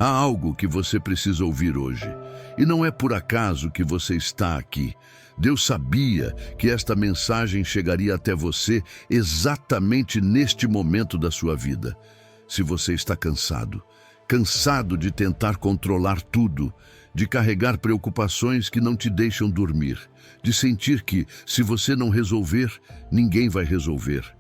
Há algo que você precisa ouvir hoje. E não é por acaso que você está aqui. Deus sabia que esta mensagem chegaria até você exatamente neste momento da sua vida. Se você está cansado de tentar controlar tudo, de carregar preocupações que não te deixam dormir, de sentir que, se você não resolver, ninguém vai resolver.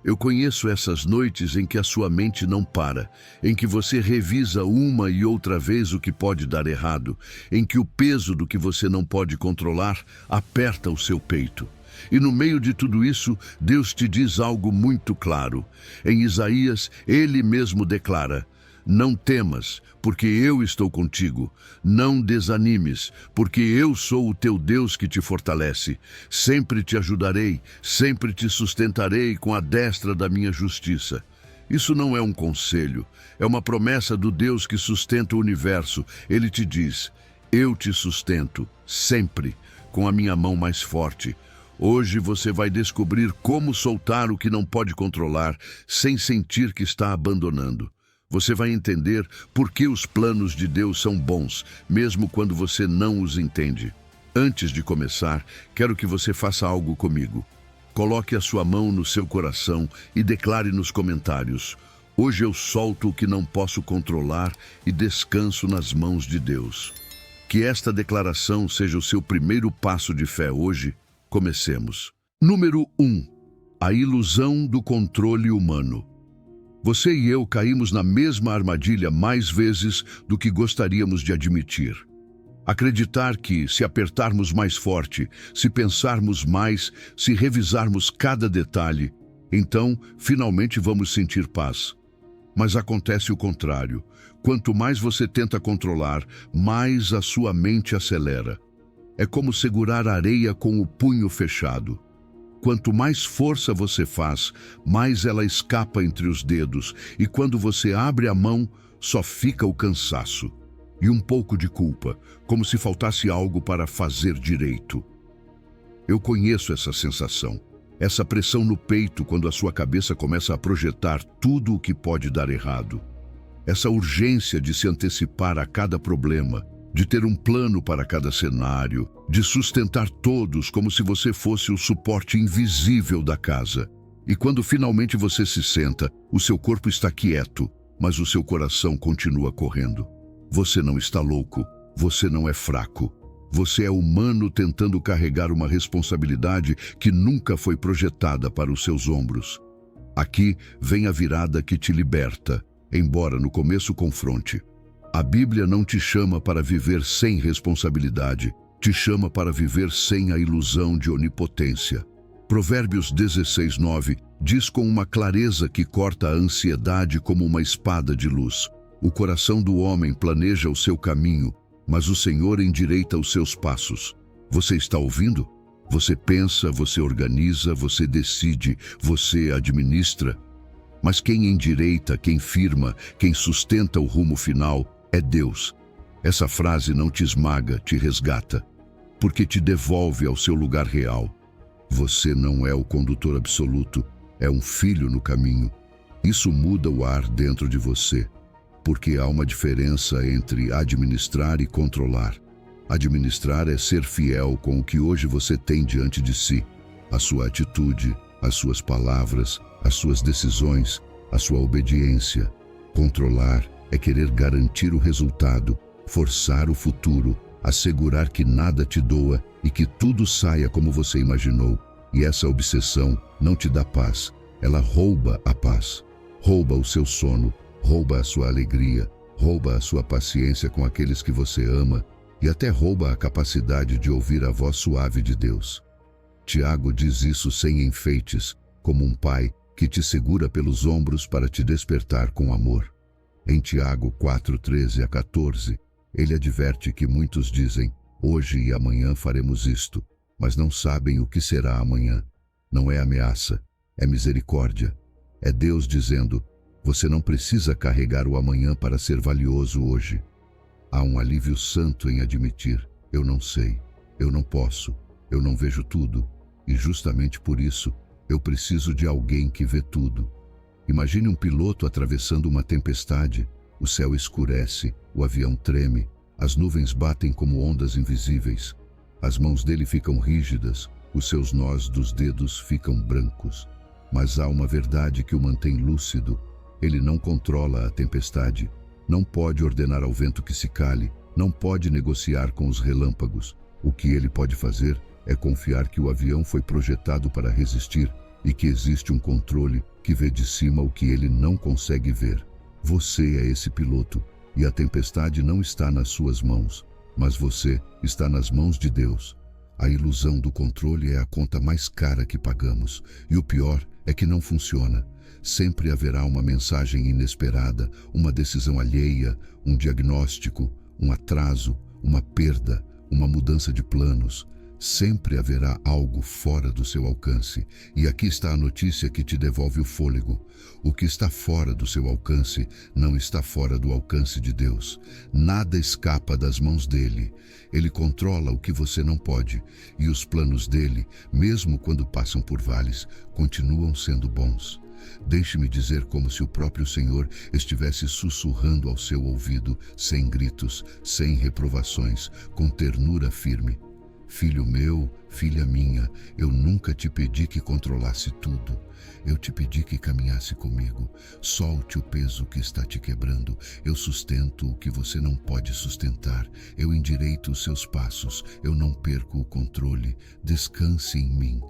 Eu conheço essas noites em que a sua mente não para, em que você revisa uma e outra vez o que pode dar errado, em que o peso do que você não pode controlar aperta o seu peito. E no meio de tudo isso, Deus te diz algo muito claro. Em Isaías, Ele mesmo declara: não temas, porque eu estou contigo. Não desanimes, porque eu sou o teu Deus que te fortalece. Sempre te ajudarei, sempre te sustentarei com a destra da minha justiça. Isso não é um conselho, é uma promessa do Deus que sustenta o universo. Ele te diz: eu te sustento, sempre, com a minha mão mais forte. Hoje você vai descobrir como soltar o que não pode controlar, sem sentir que está abandonando. Você vai entender por que os planos de Deus são bons, mesmo quando você não os entende. Antes de começar, quero que você faça algo comigo. Coloque a sua mão no seu coração e declare nos comentários: hoje eu solto o que não posso controlar e descanso nas mãos de Deus. Que esta declaração seja o seu primeiro passo de fé hoje. Comecemos. Número 1. A ilusão do controle humano. Você e eu caímos na mesma armadilha mais vezes do que gostaríamos de admitir. Acreditar que, se apertarmos mais forte, se pensarmos mais, se revisarmos cada detalhe, então, finalmente vamos sentir paz. Mas acontece o contrário. Quanto mais você tenta controlar, mais a sua mente acelera. É como segurar areia com o punho fechado. Quanto mais força você faz, mais ela escapa entre os dedos, e quando você abre a mão, só fica o cansaço. E um pouco de culpa, como se faltasse algo para fazer direito. Eu conheço essa sensação, essa pressão no peito quando a sua cabeça começa a projetar tudo o que pode dar errado. Essa urgência de se antecipar a cada problema, de ter um plano para cada cenário, de sustentar todos como se você fosse o suporte invisível da casa. E quando finalmente você se senta, o seu corpo está quieto, mas o seu coração continua correndo. Você não está louco, você não é fraco. Você é humano tentando carregar uma responsabilidade que nunca foi projetada para os seus ombros. Aqui vem a virada que te liberta, embora no começo confronte. A Bíblia não te chama para viver sem responsabilidade, te chama para viver sem a ilusão de onipotência. Provérbios 16:9 diz com uma clareza que corta a ansiedade como uma espada de luz: o coração do homem planeja o seu caminho, mas o Senhor endireita os seus passos. Você está ouvindo? Você pensa, você organiza, você decide, você administra. Mas quem endireita, quem firma, quem sustenta o rumo final é Deus. Essa frase não te esmaga, te resgata, porque te devolve ao seu lugar real. Você não é o condutor absoluto, é um filho no caminho. Isso muda o ar dentro de você, porque há uma diferença entre administrar e controlar. Administrar é ser fiel com o que hoje você tem diante de si, a sua atitude, as suas palavras, as suas decisões, a sua obediência. Controlar é querer garantir o resultado, forçar o futuro, assegurar que nada te doa e que tudo saia como você imaginou. E essa obsessão não te dá paz, ela rouba a paz, rouba o seu sono, rouba a sua alegria, rouba a sua paciência com aqueles que você ama e até rouba a capacidade de ouvir a voz suave de Deus. Tiago diz isso sem enfeites, como um pai que te segura pelos ombros para te despertar com amor. Em Tiago 4:13-14, ele adverte que muitos dizem: hoje e amanhã faremos isto, mas não sabem o que será amanhã. Não é ameaça, é misericórdia. É Deus dizendo: você não precisa carregar o amanhã para ser valioso hoje. Há um alívio santo em admitir: eu não sei, eu não posso, eu não vejo tudo, e justamente por isso, eu preciso de alguém que vê tudo. Imagine um piloto atravessando uma tempestade, o céu escurece, O avião treme, as nuvens batem como ondas invisíveis. As mãos dele ficam rígidas, os seus nós dos dedos ficam brancos. Mas há uma verdade que o mantém lúcido. Ele não controla a tempestade, não pode ordenar ao vento que se cale, não pode negociar com os relâmpagos. O que ele pode fazer é confiar que o avião foi projetado para resistir e que existe um controle que vê de cima o que ele não consegue ver. Você é esse piloto e a tempestade não está nas suas mãos, mas você está nas mãos de Deus. A ilusão do controle é a conta mais cara que pagamos e o pior é que não funciona. Sempre haverá uma mensagem inesperada, uma decisão alheia, um diagnóstico, um atraso, uma perda, uma mudança de planos. Sempre haverá algo fora do seu alcance. E aqui está a notícia que te devolve o fôlego. O que está fora do seu alcance não está fora do alcance de Deus. Nada escapa das mãos dele. Ele controla o que você não pode. E os planos dele, mesmo quando passam por vales, continuam sendo bons. Deixe-me dizer como se o próprio Senhor estivesse sussurrando ao seu ouvido, sem gritos, sem reprovações, com ternura firme. Filho meu, filha minha, eu nunca te pedi que controlasse tudo. Eu te pedi que caminhasse comigo. Solte o peso que está te quebrando. Eu sustento o que você não pode sustentar. Eu endireito os seus passos. Eu não perco o controle. Descanse em mim.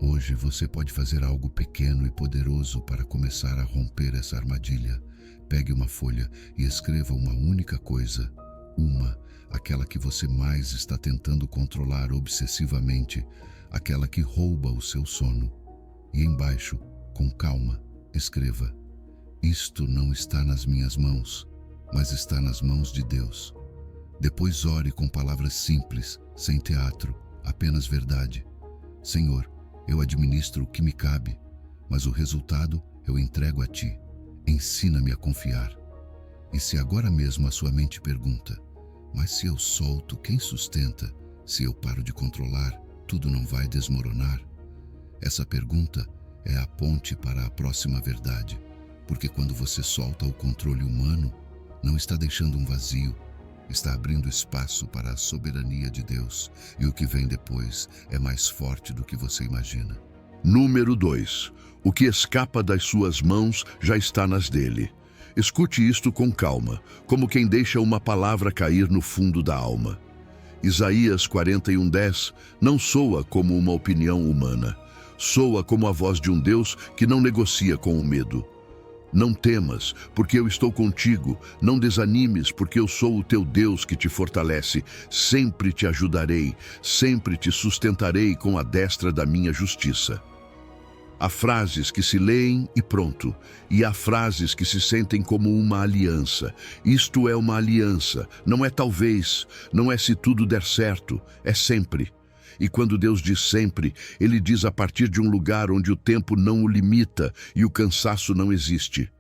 Hoje você pode fazer algo pequeno e poderoso para começar a romper essa armadilha. Pegue uma folha e escreva uma única coisa. Aquela que você mais está tentando controlar obsessivamente, aquela que rouba o seu sono. E embaixo, com calma, escreva: isto não está nas minhas mãos, mas está nas mãos de Deus. Depois ore com palavras simples, sem teatro, apenas verdade. Senhor, eu administro o que me cabe, mas o resultado eu entrego a ti. Ensina-me a confiar. E se agora mesmo a sua mente pergunta: mas se eu solto, quem sustenta? Se eu paro de controlar, tudo não vai desmoronar? Essa pergunta é a ponte para a próxima verdade, porque quando você solta o controle humano, não está deixando um vazio, está abrindo espaço para a soberania de Deus, e o que vem depois é mais forte do que você imagina. Número 2. O que escapa das suas mãos já está nas dele. Escute isto com calma, como quem deixa uma palavra cair no fundo da alma. Isaías 41:10 não soa como uma opinião humana. Soa como a voz de um Deus que não negocia com o medo. Não temas, porque eu estou contigo. Não desanimes, porque eu sou o teu Deus que te fortalece. Sempre te ajudarei, sempre te sustentarei com a destra da minha justiça. Há frases que se leem e pronto, e há frases que se sentem como uma aliança. Isto é uma aliança, não é talvez, não é se tudo der certo, é sempre. E quando Deus diz sempre, Ele diz a partir de um lugar onde o tempo não o limita e o cansaço não existe.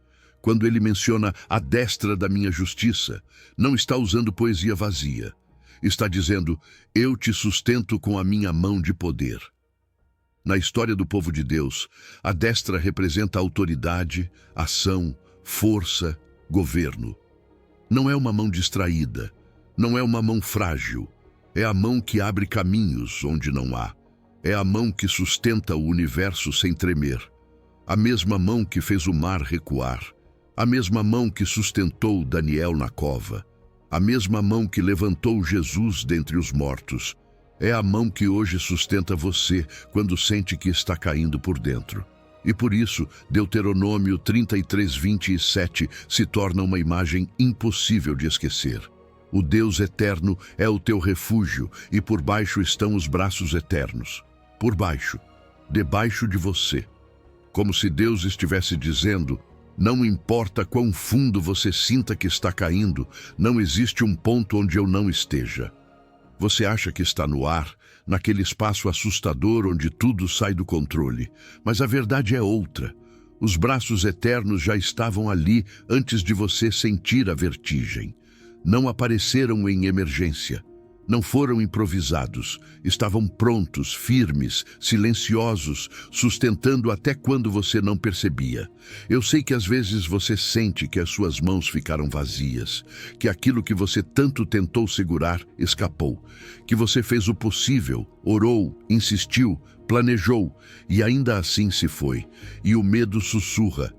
Quando Ele menciona a destra da minha justiça, não está usando poesia vazia. Está dizendo: eu te sustento com a minha mão de poder. Na história do povo de Deus, a destra representa autoridade, ação, força, governo. Não é uma mão distraída, não é uma mão frágil. É a mão que abre caminhos onde não há. É a mão que sustenta o universo sem tremer. A mesma mão que fez o mar recuar. A mesma mão que sustentou Daniel na cova. A mesma mão que levantou Jesus dentre os mortos. É a mão que hoje sustenta você quando sente que está caindo por dentro. E por isso, Deuteronômio 33:27 se torna uma imagem impossível de esquecer. O Deus eterno é o teu refúgio e por baixo estão os braços eternos. Por baixo, debaixo de você. Como se Deus estivesse dizendo: não importa quão fundo você sinta que está caindo, não existe um ponto onde eu não esteja. Você acha que está no ar, naquele espaço assustador onde tudo sai do controle, mas a verdade é outra. Os braços eternos já estavam ali antes de você sentir a vertigem. Não apareceram em emergência. Não foram improvisados, estavam prontos, firmes, silenciosos, sustentando até quando você não percebia. Eu sei que às vezes você sente que as suas mãos ficaram vazias, que aquilo que você tanto tentou segurar escapou, que você fez o possível, orou, insistiu, planejou e ainda assim se foi. E o medo sussurra: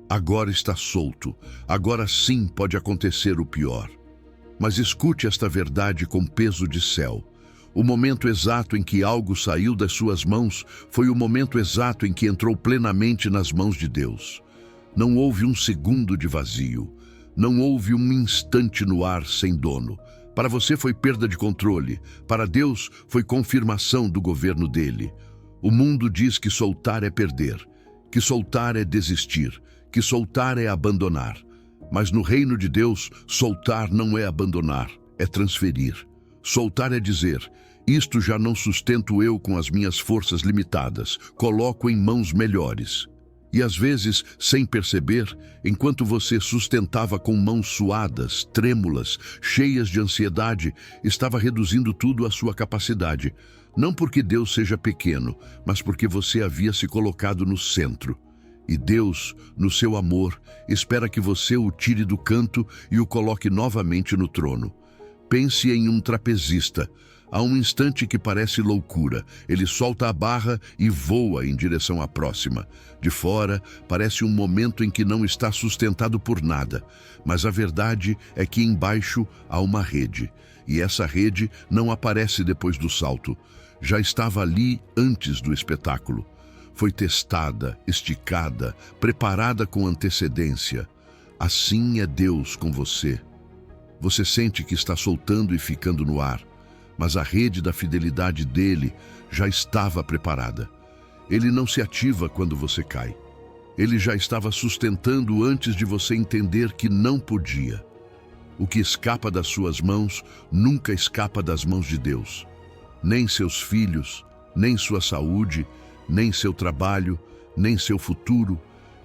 agora está solto, agora sim pode acontecer o pior. Mas escute esta verdade com peso de céu. O momento exato em que algo saiu das suas mãos foi o momento exato em que entrou plenamente nas mãos de Deus. Não houve um segundo de vazio. Não houve um instante no ar sem dono. Para você foi perda de controle. Para Deus foi confirmação do governo dele. O mundo diz que soltar é perder, que soltar é desistir, que soltar é abandonar. Mas no reino de Deus, soltar não é abandonar, é transferir. Soltar é dizer: isto já não sustento eu com as minhas forças limitadas, coloco em mãos melhores. E às vezes, sem perceber, enquanto você sustentava com mãos suadas, trêmulas, cheias de ansiedade, estava reduzindo tudo à sua capacidade. Não porque Deus seja pequeno, mas porque você havia se colocado no centro. E Deus, no seu amor, espera que você o tire do canto e o coloque novamente no trono. Pense em um trapezista. Há um instante que parece loucura. Ele solta a barra e voa em direção à próxima. De fora, parece um momento em que não está sustentado por nada. Mas a verdade é que embaixo há uma rede. E essa rede não aparece depois do salto. Já estava ali antes do espetáculo. Foi testada, esticada, preparada com antecedência. Assim é Deus com você. Você sente que está soltando e ficando no ar, mas a rede da fidelidade dele já estava preparada. Ele não se ativa quando você cai. Ele já estava sustentando antes de você entender que não podia. O que escapa das suas mãos nunca escapa das mãos de Deus. Nem seus filhos, nem sua saúde, nem seu trabalho, nem seu futuro,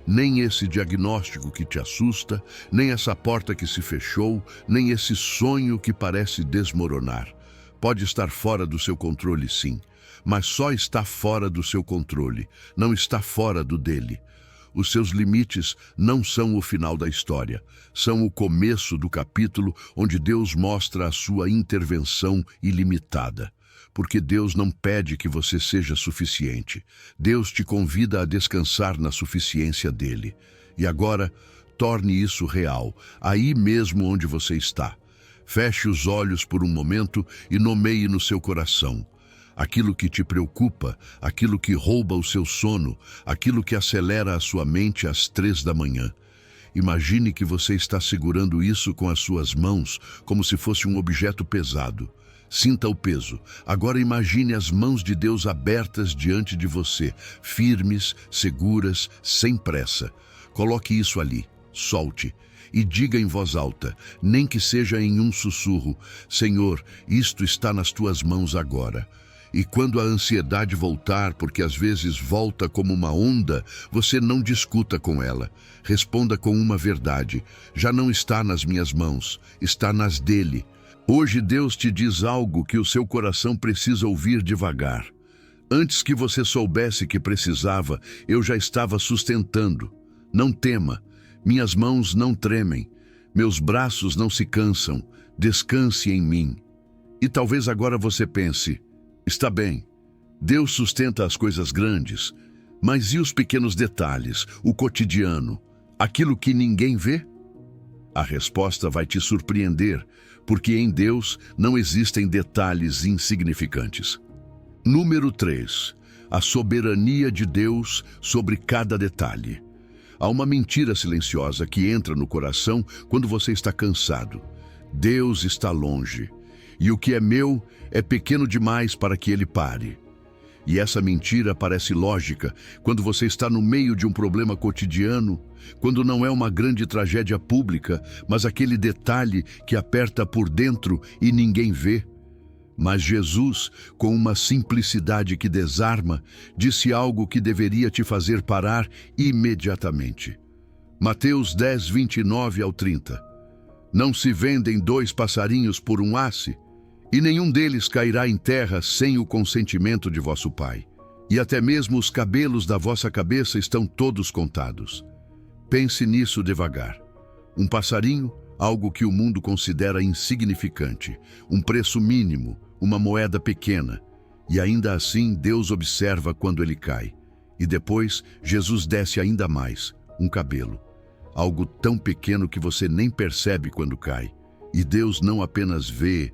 nem esse diagnóstico que te assusta, nem essa porta que se fechou, nem esse sonho que parece desmoronar. Pode estar fora do seu controle, sim, mas só está fora do seu controle, não está fora do dele. Os seus limites não são o final da história, são o começo do capítulo onde Deus mostra a sua intervenção ilimitada. Porque Deus não pede que você seja suficiente. Deus te convida a descansar na suficiência dele. E agora, torne isso real, aí mesmo onde você está. Feche os olhos por um momento e nomeie no seu coração aquilo que te preocupa, aquilo que rouba o seu sono, aquilo que acelera a sua mente às 3 da manhã. Imagine que você está segurando isso com as suas mãos, como se fosse um objeto pesado. Sinta o peso. Agora imagine as mãos de Deus abertas diante de você, firmes, seguras, sem pressa. Coloque isso ali, solte e diga em voz alta, nem que seja em um sussurro: Senhor, isto está nas tuas mãos agora. E quando a ansiedade voltar, porque às vezes volta como uma onda, você não discuta com ela. Responda com uma verdade: já não está nas minhas mãos, está nas dele. Hoje Deus te diz algo que o seu coração precisa ouvir devagar. Antes que você soubesse que precisava, eu já estava sustentando. Não tema, minhas mãos não tremem, meus braços não se cansam, descanse em mim. E talvez agora você pense: está bem, Deus sustenta as coisas grandes, mas e os pequenos detalhes, o cotidiano, aquilo que ninguém vê? A resposta vai te surpreender, porque em Deus não existem detalhes insignificantes. Número 3. A soberania de Deus sobre cada detalhe. Há uma mentira silenciosa que entra no coração quando você está cansado. Deus está longe, e o que é meu é pequeno demais para que ele pare. E essa mentira parece lógica quando você está no meio de um problema cotidiano, quando não é uma grande tragédia pública, mas aquele detalhe que aperta por dentro e ninguém vê. Mas Jesus, com uma simplicidade que desarma, disse algo que deveria te fazer parar imediatamente. Mateus 10, 29 ao 30. Não se vendem 2 passarinhos por um asse? e nenhum deles cairá em terra sem o consentimento de vosso Pai. E até mesmo os cabelos da vossa cabeça estão todos contados. Pense nisso devagar. Um passarinho, algo que o mundo considera insignificante, um preço mínimo, uma moeda pequena. E ainda assim Deus observa quando ele cai. E depois Jesus desce ainda mais, um cabelo. Algo tão pequeno que você nem percebe quando cai. E Deus não apenas vê,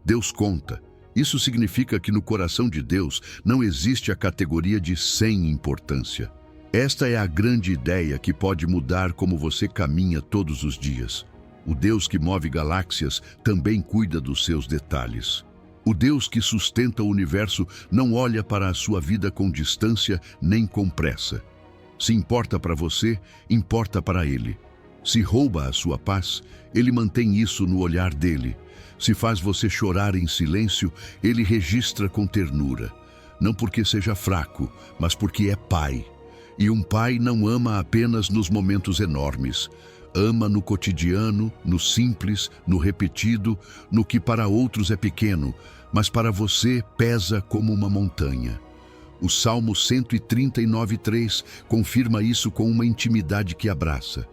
Deus conta. Isso significa que no coração de Deus não existe a categoria de sem importância. Esta é a grande ideia que pode mudar como você caminha todos os dias. O Deus que move galáxias também cuida dos seus detalhes. O Deus que sustenta o universo não olha para a sua vida com distância nem com pressa. Se importa para você, importa para Ele. Se rouba a sua paz, Ele mantém isso no olhar dele. Se faz você chorar em silêncio, Ele registra com ternura. Não porque seja fraco, mas porque é Pai. E um pai não ama apenas nos momentos enormes. Ama no cotidiano, no simples, no repetido, no que para outros é pequeno, mas para você pesa como uma montanha. O Salmo 139:3 confirma isso com uma intimidade que abraça.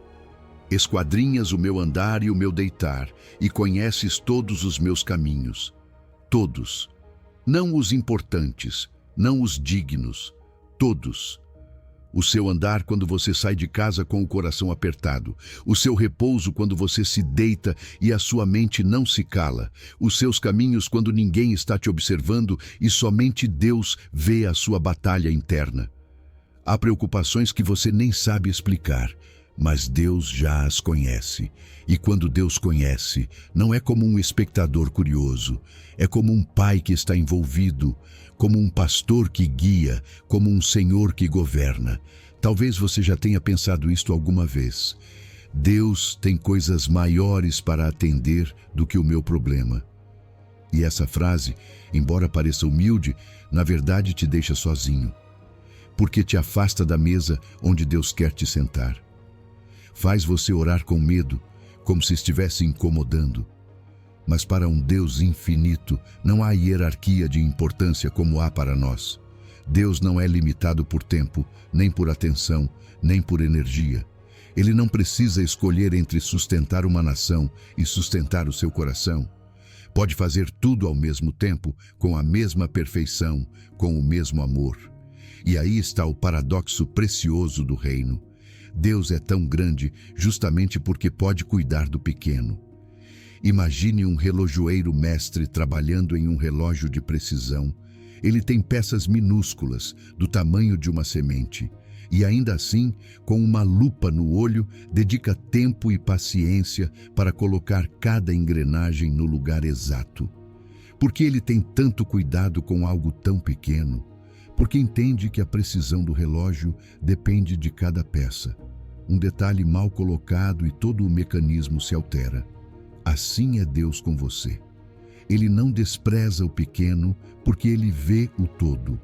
Esquadrinhas o meu andar e o meu deitar, e conheces todos os meus caminhos. Todos. Não os importantes, não os dignos. Todos. O seu andar quando você sai de casa com o coração apertado. O seu repouso quando você se deita e a sua mente não se cala. Os seus caminhos quando ninguém está te observando e somente Deus vê a sua batalha interna. Há preocupações que você nem sabe explicar, mas Deus já as conhece. E quando Deus conhece, não é como um espectador curioso, é como um pai que está envolvido, como um pastor que guia, como um senhor que governa. Talvez você já tenha pensado isto alguma vez. Deus tem coisas maiores para atender do que o meu problema. E essa frase, embora pareça humilde, na verdade te deixa sozinho, porque te afasta da mesa onde Deus quer te sentar. Faz você orar com medo, como se estivesse incomodando. Mas para um Deus infinito, não há hierarquia de importância como há para nós. Deus não é limitado por tempo, nem por atenção, nem por energia. Ele não precisa escolher entre sustentar uma nação e sustentar o seu coração. Pode fazer tudo ao mesmo tempo, com a mesma perfeição, com o mesmo amor. E aí está o paradoxo precioso do reino. Deus é tão grande justamente porque pode cuidar do pequeno. Imagine um relojoeiro mestre trabalhando em um relógio de precisão. Ele tem peças minúsculas, do tamanho de uma semente, e ainda assim, com uma lupa no olho, dedica tempo e paciência para colocar cada engrenagem no lugar exato. Por que ele tem tanto cuidado com algo tão pequeno? Porque entende que a precisão do relógio depende de cada peça. Um detalhe mal colocado e todo o mecanismo se altera. Assim é Deus com você. Ele não despreza o pequeno porque ele vê o todo.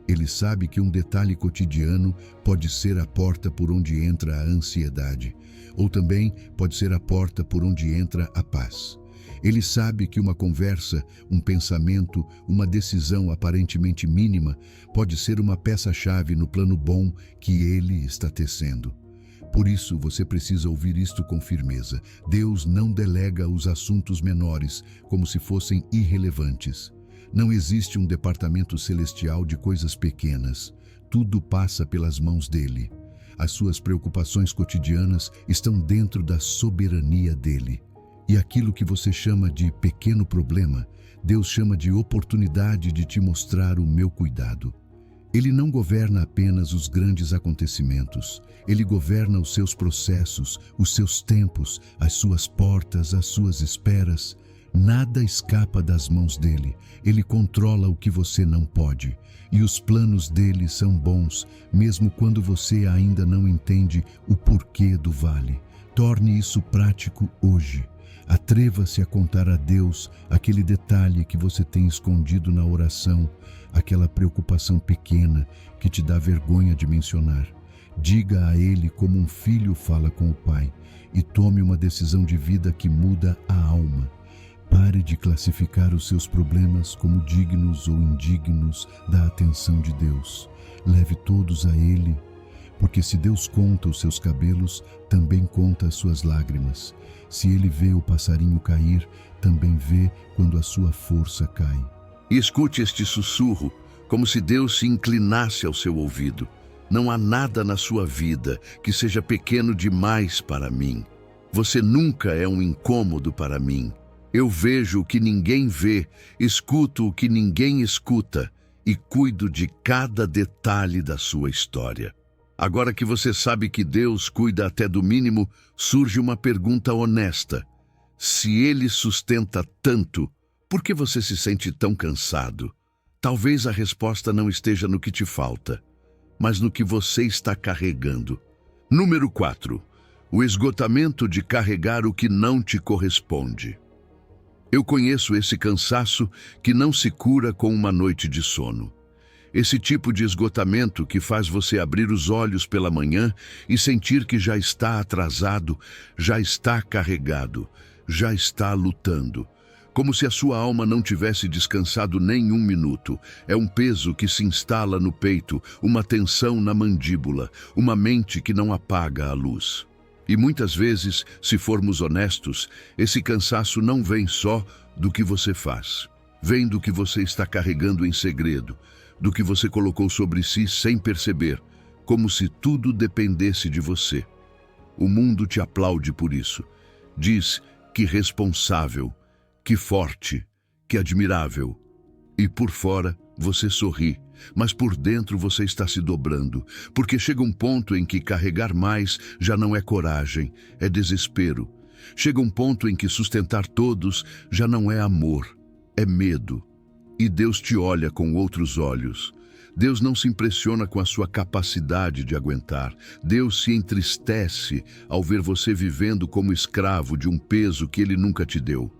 Ele sabe que um detalhe cotidiano pode ser a porta por onde entra a ansiedade, ou também pode ser a porta por onde entra a paz. Ele sabe que uma conversa, um pensamento, uma decisão aparentemente mínima pode ser uma peça-chave no plano bom que ele está tecendo. Por isso, você precisa ouvir isto com firmeza. Deus não delega os assuntos menores como se fossem irrelevantes. Não existe um departamento celestial de coisas pequenas. Tudo passa pelas mãos dele. As suas preocupações cotidianas estão dentro da soberania dele. E aquilo que você chama de pequeno problema, Deus chama de oportunidade de te mostrar o meu cuidado. Ele não governa apenas os grandes acontecimentos. Ele governa os seus processos, os seus tempos, as suas portas, as suas esperas. Nada escapa das mãos dele. Ele controla o que você não pode. E os planos dele são bons, mesmo quando você ainda não entende o porquê do vale. Torne isso prático hoje. Atreva-se a contar a Deus aquele detalhe que você tem escondido na oração, aquela preocupação pequena que te dá vergonha de mencionar. Diga a Ele como um filho fala com o Pai e tome uma decisão de vida que muda a alma. Pare de classificar os seus problemas como dignos ou indignos da atenção de Deus. Leve todos a Ele, porque se Deus conta os seus cabelos, também conta as suas lágrimas. Se Ele vê o passarinho cair, também vê quando a sua força cai. E escute este sussurro, como se Deus se inclinasse ao seu ouvido. Não há nada na sua vida que seja pequeno demais para mim. Você nunca é um incômodo para mim. Eu vejo o que ninguém vê, escuto o que ninguém escuta e cuido de cada detalhe da sua história. Agora que você sabe que Deus cuida até do mínimo, surge uma pergunta honesta. Se Ele sustenta tanto, por que você se sente tão cansado? Talvez a resposta não esteja no que te falta, mas no que você está carregando. Número 4. O esgotamento de carregar o que não te corresponde. Eu conheço esse cansaço que não se cura com uma noite de sono. Esse tipo de esgotamento que faz você abrir os olhos pela manhã e sentir que já está atrasado, já está carregado, já está lutando. Como se a sua alma não tivesse descansado nem um minuto. É um peso que se instala no peito, uma tensão na mandíbula, uma mente que não apaga a luz. E muitas vezes, se formos honestos, esse cansaço não vem só do que você faz. Vem do que você está carregando em segredo, do que você colocou sobre si sem perceber, como se tudo dependesse de você. O mundo te aplaude por isso. Diz que responsável, que forte, que admirável. E por fora você sorri, mas por dentro você está se dobrando, porque chega um ponto em que carregar mais já não é coragem, é desespero. Chega um ponto em que sustentar todos já não é amor, é medo. E Deus te olha com outros olhos. Deus não se impressiona com a sua capacidade de aguentar. Deus se entristece ao ver você vivendo como escravo de um peso que Ele nunca te deu.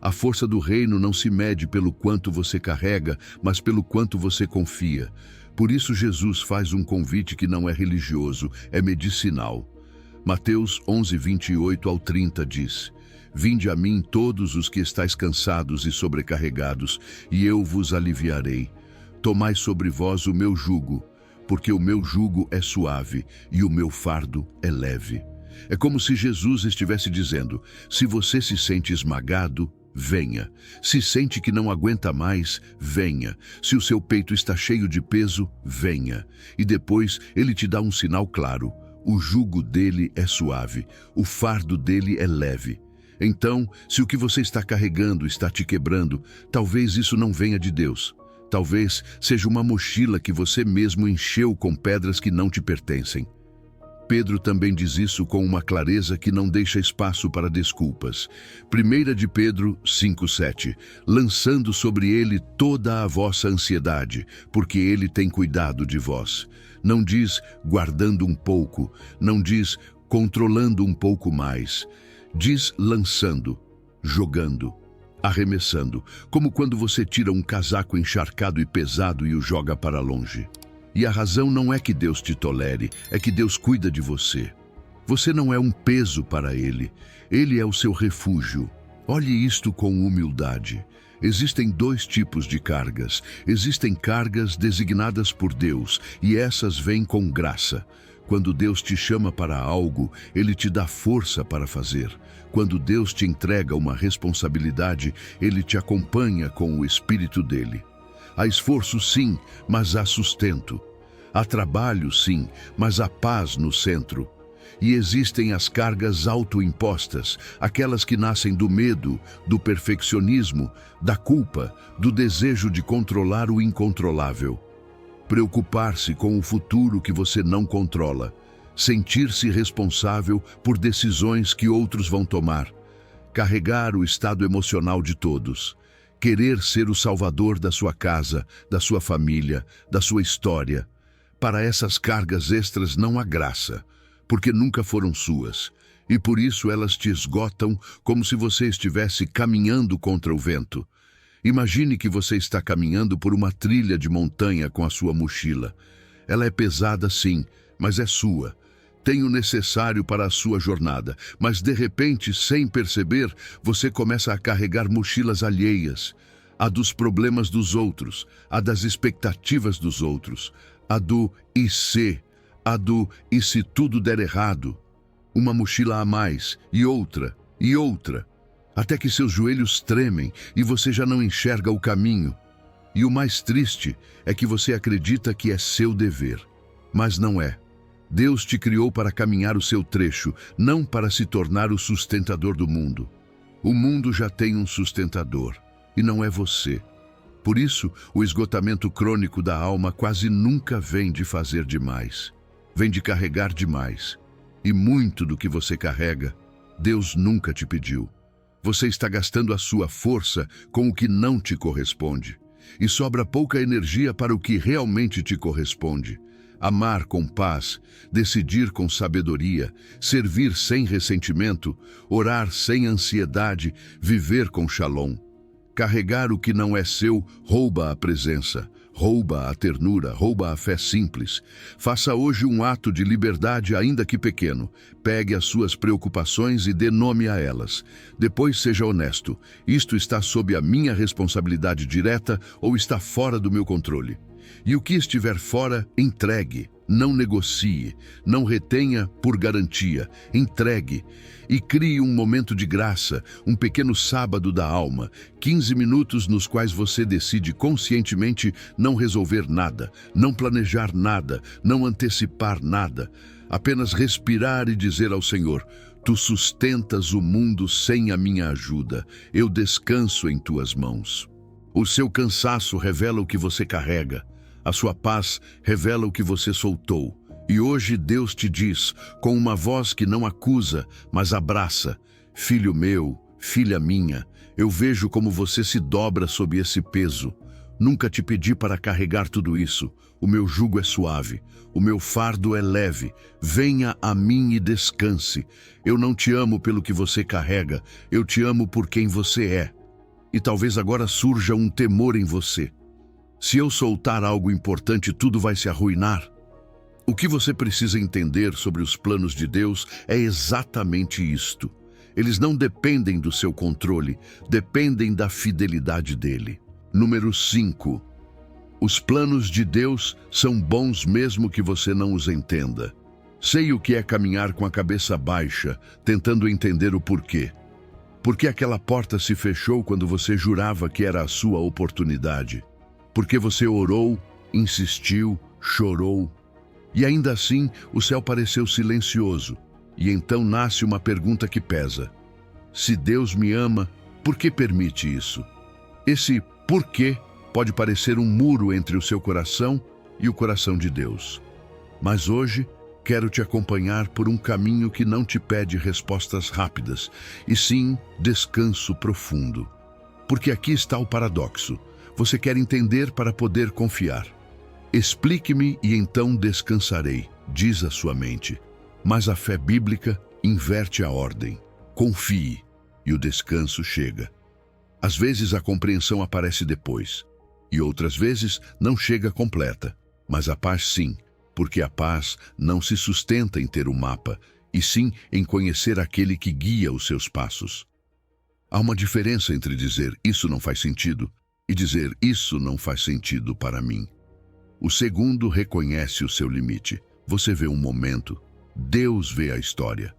A força do reino não se mede pelo quanto você carrega, mas pelo quanto você confia. Por isso Jesus faz um convite que não é religioso, é medicinal. Mateus 11, 28 ao 30 diz: Vinde a mim todos os que estáis cansados e sobrecarregados, e eu vos aliviarei. Tomai sobre vós o meu jugo, porque o meu jugo é suave e o meu fardo é leve. É como se Jesus estivesse dizendo: se você se sente esmagado, venha. Se sente que não aguenta mais, venha. Se o seu peito está cheio de peso, venha. E depois ele te dá um sinal claro: o jugo dele é suave, o fardo dele é leve. Então, se o que você está carregando está te quebrando, talvez isso não venha de Deus. Talvez seja uma mochila que você mesmo encheu com pedras que não te pertencem. Pedro também diz isso com uma clareza que não deixa espaço para desculpas. 1 de Pedro 5,7: lançando sobre ele toda a vossa ansiedade, porque ele tem cuidado de vós. Não diz guardando um pouco, não diz controlando um pouco mais. Diz lançando, jogando, arremessando, como quando você tira um casaco encharcado e pesado e o joga para longe. E a razão não é que Deus te tolere, é que Deus cuida de você. Você não é um peso para Ele, Ele é o seu refúgio. Olhe isto com humildade. Existem dois tipos de cargas. Existem cargas designadas por Deus, e essas vêm com graça. Quando Deus te chama para algo, Ele te dá força para fazer. Quando Deus te entrega uma responsabilidade, Ele te acompanha com o Espírito dele. Há esforço sim, mas há sustento. Há trabalho sim, mas há paz no centro. E existem as cargas autoimpostas, aquelas que nascem do medo, do perfeccionismo, da culpa, do desejo de controlar o incontrolável. Preocupar-se com o futuro que você não controla. Sentir-se responsável por decisões que outros vão tomar. Carregar o estado emocional de todos. Querer ser o salvador da sua casa, da sua família, da sua história. Para essas cargas extras não há graça, porque nunca foram suas, e por isso elas te esgotam como se você estivesse caminhando contra o vento. Imagine que você está caminhando por uma trilha de montanha com a sua mochila. Ela é pesada sim, mas é sua. tem o necessário para a sua jornada, mas de repente, sem perceber, você começa a carregar mochilas alheias, a dos problemas dos outros, a das expectativas dos outros, a do e se, a do e se tudo der errado. Uma mochila a mais, e outra, até que seus joelhos tremem e você já não enxerga o caminho. E o mais triste é que você acredita que é seu dever, mas não é. Deus te criou para caminhar o seu trecho, não para se tornar o sustentador do mundo. O mundo já tem um sustentador, e não é você. Por isso, o esgotamento crônico da alma quase nunca vem de fazer demais. Vem de carregar demais. E muito do que você carrega, Deus nunca te pediu. Você está gastando a sua força com o que não te corresponde. E sobra pouca energia para o que realmente te corresponde. Amar com paz, decidir com sabedoria, servir sem ressentimento, orar sem ansiedade, viver com shalom. Carregar o que não é seu rouba a presença, rouba a ternura, rouba a fé simples. Faça hoje um ato de liberdade, ainda que pequeno. Pegue as suas preocupações e dê nome a elas. Depois seja honesto. Isto está sob a minha responsabilidade direta ou está fora do meu controle? E o que estiver fora, entregue. Não negocie, não retenha por garantia, entregue e crie um momento de graça, um pequeno sábado da alma, 15 minutos nos quais você decide conscientemente não resolver nada, não planejar nada, não antecipar nada, apenas respirar e dizer ao Senhor: Tu sustentas o mundo sem a minha ajuda, eu descanso em tuas mãos. O seu cansaço revela o que você carrega. A sua paz revela o que você soltou. E hoje Deus te diz, com uma voz que não acusa, mas abraça: Filho meu, filha minha, eu vejo como você se dobra sob esse peso. Nunca te pedi para carregar tudo isso. O meu jugo é suave, o meu fardo é leve. Venha a mim e descanse. Eu não te amo pelo que você carrega, eu te amo por quem você é. E talvez agora surja um temor em você. Se eu soltar algo importante, tudo vai se arruinar. O que você precisa entender sobre os planos de Deus é exatamente isto. Eles não dependem do seu controle, dependem da fidelidade dele. Número 5. Os planos de Deus são bons mesmo que você não os entenda. Sei o que é caminhar com a cabeça baixa, tentando entender o porquê. Por que aquela porta se fechou quando você jurava que era a sua oportunidade? Porque você orou, insistiu, chorou. E ainda assim, o céu pareceu silencioso. E então nasce uma pergunta que pesa. Se Deus me ama, por que permite isso? Esse porquê pode parecer um muro entre o seu coração e o coração de Deus. Mas hoje, quero te acompanhar por um caminho que não te pede respostas rápidas, e sim descanso profundo. Porque aqui está o paradoxo. Você quer entender para poder confiar. Explique-me e então descansarei, diz a sua mente. Mas a fé bíblica inverte a ordem. Confie e o descanso chega. Às vezes a compreensão aparece depois, e outras vezes não chega completa. Mas a paz sim, porque a paz não se sustenta em ter um mapa, e sim em conhecer aquele que guia os seus passos. Há uma diferença entre dizer isso não faz sentido e dizer isso não faz sentido para mim. O segundo reconhece o seu limite. Você vê um momento, Deus vê a história.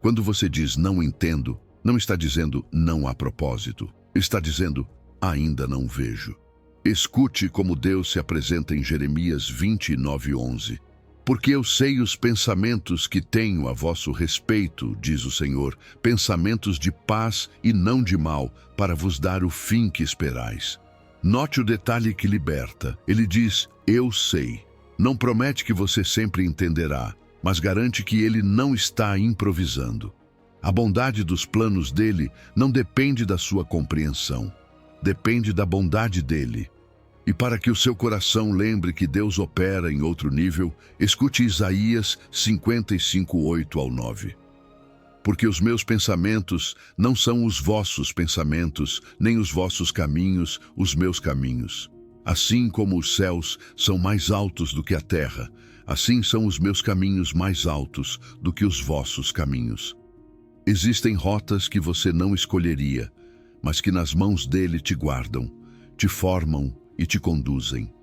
Quando você diz não entendo, não está dizendo não há propósito. Está dizendo ainda não vejo. Escute como Deus se apresenta em Jeremias 29:11. Porque eu sei os pensamentos que tenho a vosso respeito, diz o Senhor, pensamentos de paz e não de mal, para vos dar o fim que esperais. Note o detalhe que liberta. Ele diz, eu sei. Não promete que você sempre entenderá, mas garante que ele não está improvisando. A bondade dos planos dele não depende da sua compreensão. Depende da bondade dele. E para que o seu coração lembre que Deus opera em outro nível, escute Isaías 55:8-9. Porque os meus pensamentos não são os vossos pensamentos, nem os vossos caminhos, os meus caminhos. Assim como os céus são mais altos do que a terra, Assim são os meus caminhos mais altos do que os vossos caminhos. Existem rotas que você não escolheria, mas que nas mãos dele te guardam, te formam e te conduzem.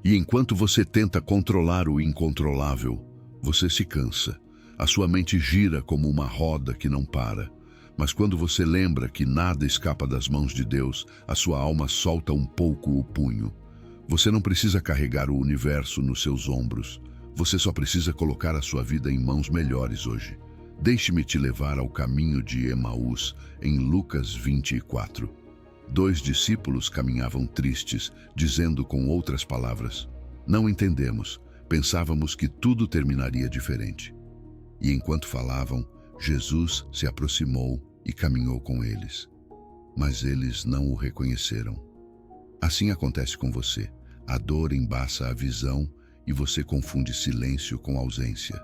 E enquanto você tenta controlar o incontrolável, você se cansa. A sua mente gira como uma roda que não para. Mas quando você lembra que nada escapa das mãos de Deus, a sua alma solta um pouco o punho. Você não precisa carregar o universo nos seus ombros. Você só precisa colocar a sua vida em mãos melhores hoje. Deixe-me te levar ao caminho de Emaús, em Lucas 24. 2 discípulos caminhavam tristes, dizendo com outras palavras: não entendemos, pensávamos que tudo terminaria diferente. E enquanto falavam, Jesus se aproximou e caminhou com eles. Mas eles não o reconheceram. Assim acontece com você. A dor embaça a visão e você confunde silêncio com ausência.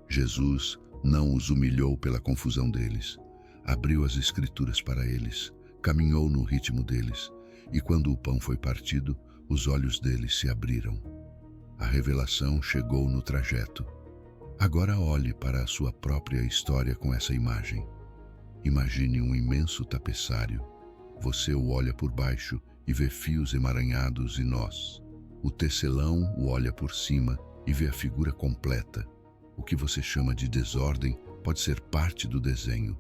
Jesus não os humilhou pela confusão deles. Abriu as Escrituras para eles, caminhou no ritmo deles, e quando o pão foi partido, os olhos deles se abriram. A revelação chegou no trajeto. Agora olhe para a sua própria história com essa imagem. Imagine um imenso tapeçário. Você o olha por baixo e vê fios emaranhados e nós. O tecelão o olha por cima e vê a figura completa. O que você chama de desordem pode ser parte do desenho.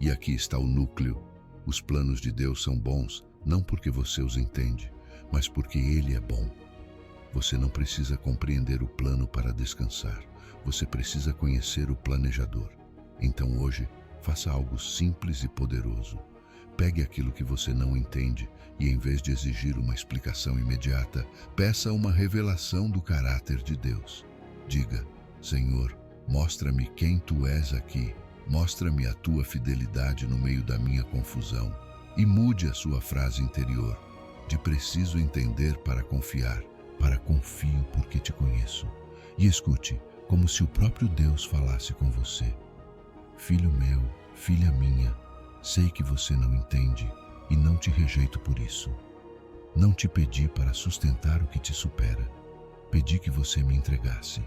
E aqui está o núcleo. Os planos de Deus são bons, não porque você os entende, mas porque Ele é bom. Você não precisa compreender o plano para descansar. Você precisa conhecer o planejador. Então hoje, faça algo simples e poderoso. Pegue aquilo que você não entende e, em vez de exigir uma explicação imediata, peça uma revelação do caráter de Deus. Diga: Senhor, mostra-me quem Tu és aqui. Mostra-me a Tua fidelidade no meio da minha confusão. E mude a sua frase interior, de preciso entender para confiar, para confio porque Te conheço. E escute, como se o próprio Deus falasse com você. Filho meu, filha minha, sei que você não entende e não te rejeito por isso. Não te pedi para sustentar o que te supera. Pedi que você me entregasse.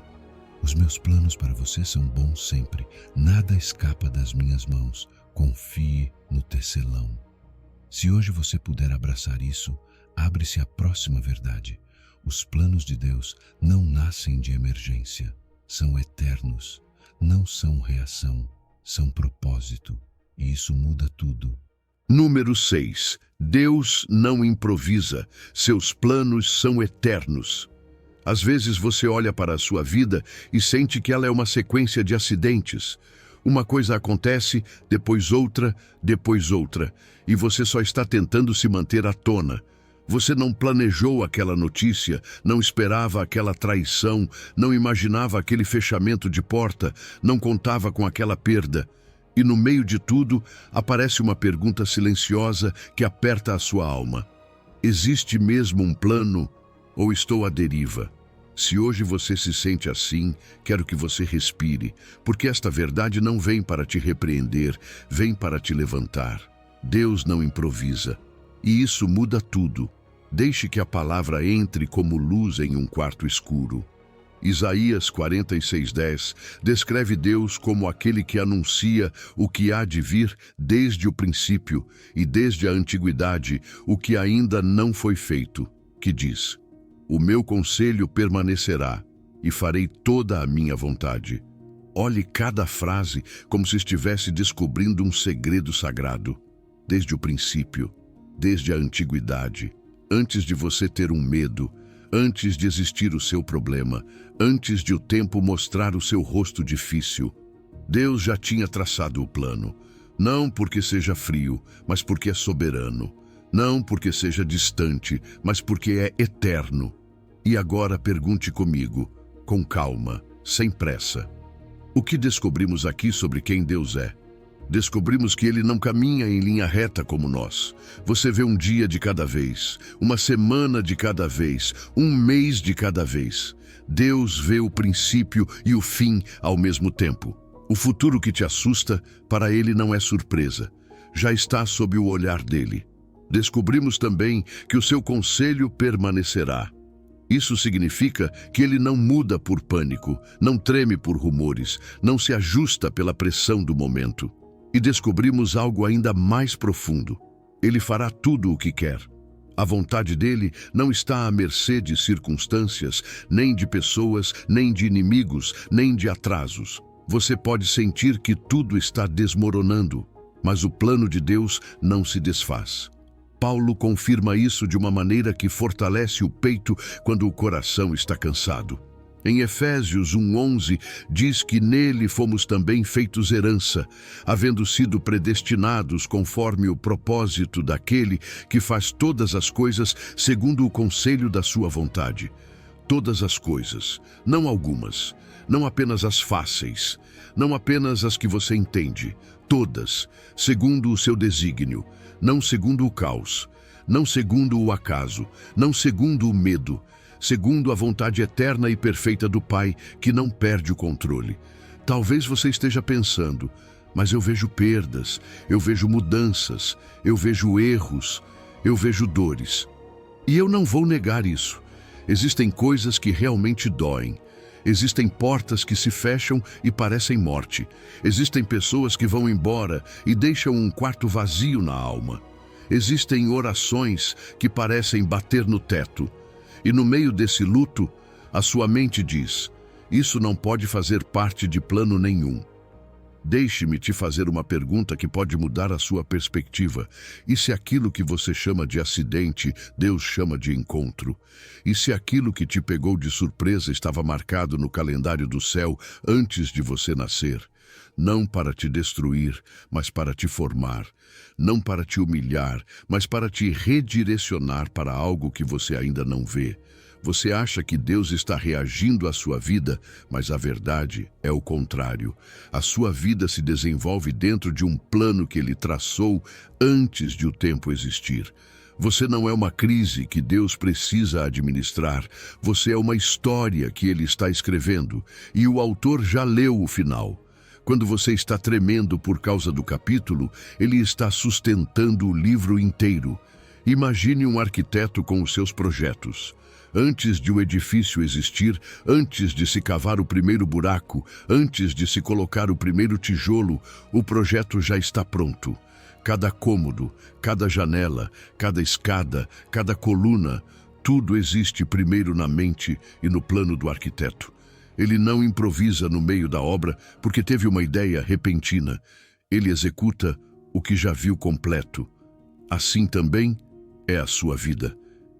Os meus planos para você são bons sempre. Nada escapa das minhas mãos. Confie no tecelão. Se hoje você puder abraçar isso, abre-se a próxima verdade. Os planos de Deus não nascem de emergência. São eternos. Não são reação. São propósito. E isso muda tudo. Número 6. Deus não improvisa. Seus planos são eternos. Às vezes você olha para a sua vida e sente que ela é uma sequência de acidentes. Uma coisa acontece, depois outra, e você só está tentando se manter à tona. Você não planejou aquela notícia, não esperava aquela traição, não imaginava aquele fechamento de porta, não contava com aquela perda. E no meio de tudo, aparece uma pergunta silenciosa que aperta a sua alma. Existe mesmo um plano? Ou estou à deriva? Se hoje você se sente assim, quero que você respire, porque esta verdade não vem para te repreender, vem para te levantar. Deus não improvisa, e isso muda tudo. Deixe que a palavra entre como luz em um quarto escuro. Isaías 46:10 descreve Deus como aquele que anuncia o que há de vir desde o princípio e desde a antiguidade, o que ainda não foi feito, que diz: o meu conselho permanecerá e farei toda a minha vontade. Olhe cada frase como se estivesse descobrindo um segredo sagrado. Desde o princípio, desde a antiguidade, antes de você ter um medo, antes de existir o seu problema, antes de o tempo mostrar o seu rosto difícil, Deus já tinha traçado o plano. Não porque seja frio, mas porque é soberano. Não porque seja distante, mas porque é eterno. E agora pergunte comigo, com calma, sem pressa. O que descobrimos aqui sobre quem Deus é? Descobrimos que Ele não caminha em linha reta como nós. Você vê um dia de cada vez, uma semana de cada vez, um mês de cada vez. Deus vê o princípio e o fim ao mesmo tempo. O futuro que te assusta, para Ele não é surpresa. Já está sob o olhar dele. Descobrimos também que o seu conselho permanecerá. Isso significa que ele não muda por pânico, não treme por rumores, não se ajusta pela pressão do momento. E descobrimos algo ainda mais profundo. Ele fará tudo o que quer. A vontade dele não está à mercê de circunstâncias, nem de pessoas, nem de inimigos, nem de atrasos. Você pode sentir que tudo está desmoronando, mas o plano de Deus não se desfaz. Paulo confirma isso de uma maneira que fortalece o peito quando o coração está cansado. Em Efésios 1:11 diz que nele fomos também feitos herança, havendo sido predestinados conforme o propósito daquele que faz todas as coisas segundo o conselho da sua vontade. Todas as coisas, não algumas, não apenas as fáceis, não apenas as que você entende, todas, segundo o seu desígnio, não segundo o caos, não segundo o acaso, não segundo o medo, segundo a vontade eterna e perfeita do Pai, que não perde o controle. Talvez você esteja pensando, mas eu vejo perdas, eu vejo mudanças, eu vejo erros, eu vejo dores. E eu não vou negar isso. Existem coisas que realmente doem. Existem portas que se fecham e parecem morte. Existem pessoas que vão embora e deixam um quarto vazio na alma. Existem orações que parecem bater no teto. E no meio desse luto, a sua mente diz: isso não pode fazer parte de plano nenhum. Deixe-me te fazer uma pergunta que pode mudar a sua perspectiva. E se aquilo que você chama de acidente, Deus chama de encontro? E se aquilo que te pegou de surpresa estava marcado no calendário do céu antes de você nascer? Não para te destruir, mas para te formar. Não para te humilhar, mas para te redirecionar para algo que você ainda não vê. Você acha que Deus está reagindo à sua vida, mas a verdade é o contrário. A sua vida se desenvolve dentro de um plano que Ele traçou antes de o tempo existir. Você não é uma crise que Deus precisa administrar. Você é uma história que Ele está escrevendo, e o autor já leu o final. Quando você está tremendo por causa do capítulo, ele está sustentando o livro inteiro. Imagine um arquiteto com os seus projetos. Antes de o edifício existir, antes de se cavar o primeiro buraco, antes de se colocar o primeiro tijolo, o projeto já está pronto. Cada cômodo, cada janela, cada escada, cada coluna, tudo existe primeiro na mente e no plano do arquiteto. Ele não improvisa no meio da obra porque teve uma ideia repentina. Ele executa o que já viu completo. Assim também é a sua vida.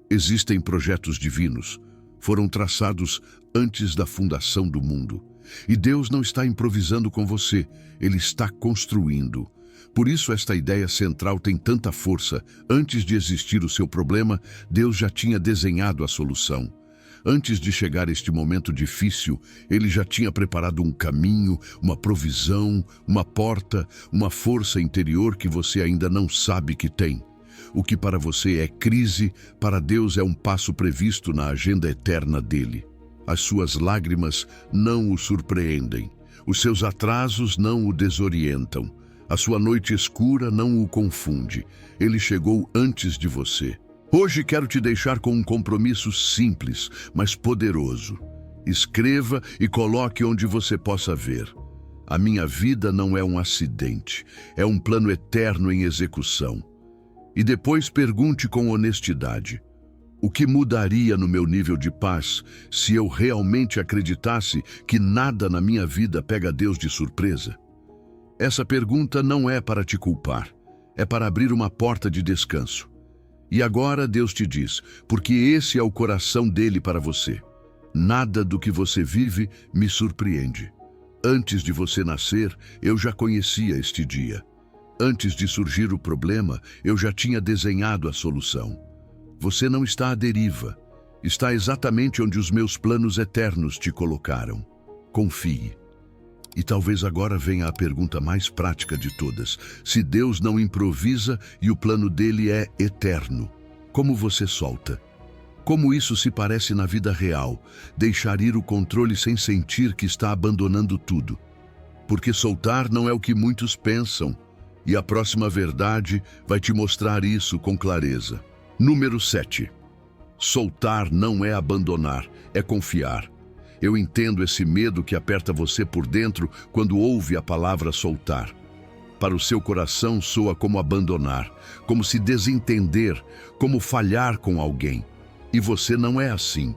Existem projetos divinos. Foram traçados antes da fundação do mundo. E Deus não está improvisando com você. Ele está construindo. Por isso esta ideia central tem tanta força. Antes de existir o seu problema, Deus já tinha desenhado a solução. Antes de chegar este momento difícil, Ele já tinha preparado um caminho, uma provisão, uma porta, uma força interior que você ainda não sabe que tem. O que para você é crise, para Deus é um passo previsto na agenda eterna dele. As suas lágrimas não o surpreendem. Os seus atrasos não o desorientam. A sua noite escura não o confunde. Ele chegou antes de você. Hoje quero te deixar com um compromisso simples, mas poderoso. Escreva e coloque onde você possa ver. A minha vida não é um acidente, é um plano eterno em execução. E depois pergunte com honestidade: o que mudaria no meu nível de paz se eu realmente acreditasse que nada na minha vida pega Deus de surpresa? Essa pergunta não é para te culpar, é para abrir uma porta de descanso. E agora Deus te diz, porque esse é o coração dele para você. Nada do que você vive me surpreende. Antes de você nascer, eu já conhecia este dia. Antes de surgir o problema, eu já tinha desenhado a solução. Você não está à deriva. Está exatamente onde os meus planos eternos te colocaram. Confie. E talvez agora venha a pergunta mais prática de todas. Se Deus não improvisa e o plano dele é eterno, como você solta? Como isso se parece na vida real, deixar ir o controle sem sentir que está abandonando tudo? Porque soltar não é o que muitos pensam, e a próxima verdade vai te mostrar isso com clareza. Número 7. Soltar não é abandonar, é confiar. Eu entendo esse medo que aperta você por dentro quando ouve a palavra soltar. Para o seu coração soa como abandonar, como se desentender, como falhar com alguém. E você não é assim.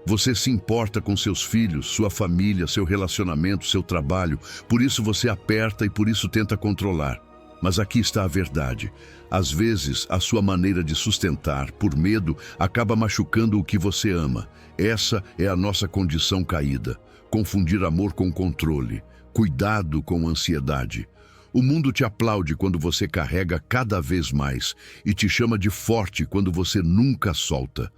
Você se importa com seus filhos, sua família, seu relacionamento, seu trabalho. Por isso você aperta e por isso tenta controlar. Mas aqui está a verdade. Às vezes, a sua maneira de sustentar, por medo, acaba machucando o que você ama. Essa é a nossa condição caída. Confundir amor com controle. Cuidado com ansiedade. O mundo te aplaude quando você carrega cada vez mais e te chama de forte quando você nunca solta.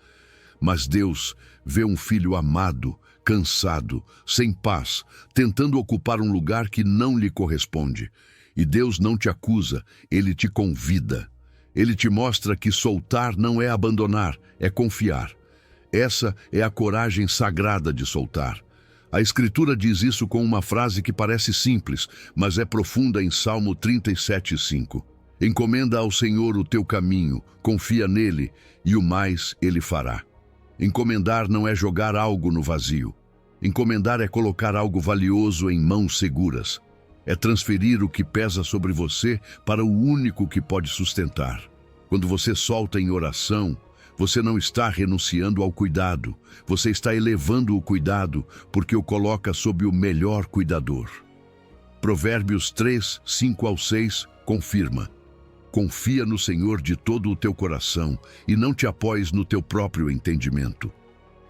Mas Deus vê um filho amado, cansado, sem paz, tentando ocupar um lugar que não lhe corresponde. E Deus não te acusa, Ele te convida. Ele te mostra que soltar não é abandonar, é confiar. Essa é a coragem sagrada de soltar. A Escritura diz isso com uma frase que parece simples, mas é profunda em Salmo 37:5. Encomenda ao Senhor o teu caminho, confia nele, e o mais ele fará. Encomendar não é jogar algo no vazio. Encomendar é colocar algo valioso em mãos seguras. É transferir o que pesa sobre você para o único que pode sustentar. Quando você solta em oração, você não está renunciando ao cuidado. Você está elevando o cuidado porque o coloca sob o melhor cuidador. Provérbios 3:5-6 confirma. Confia no Senhor de todo o teu coração e não te apoies no teu próprio entendimento.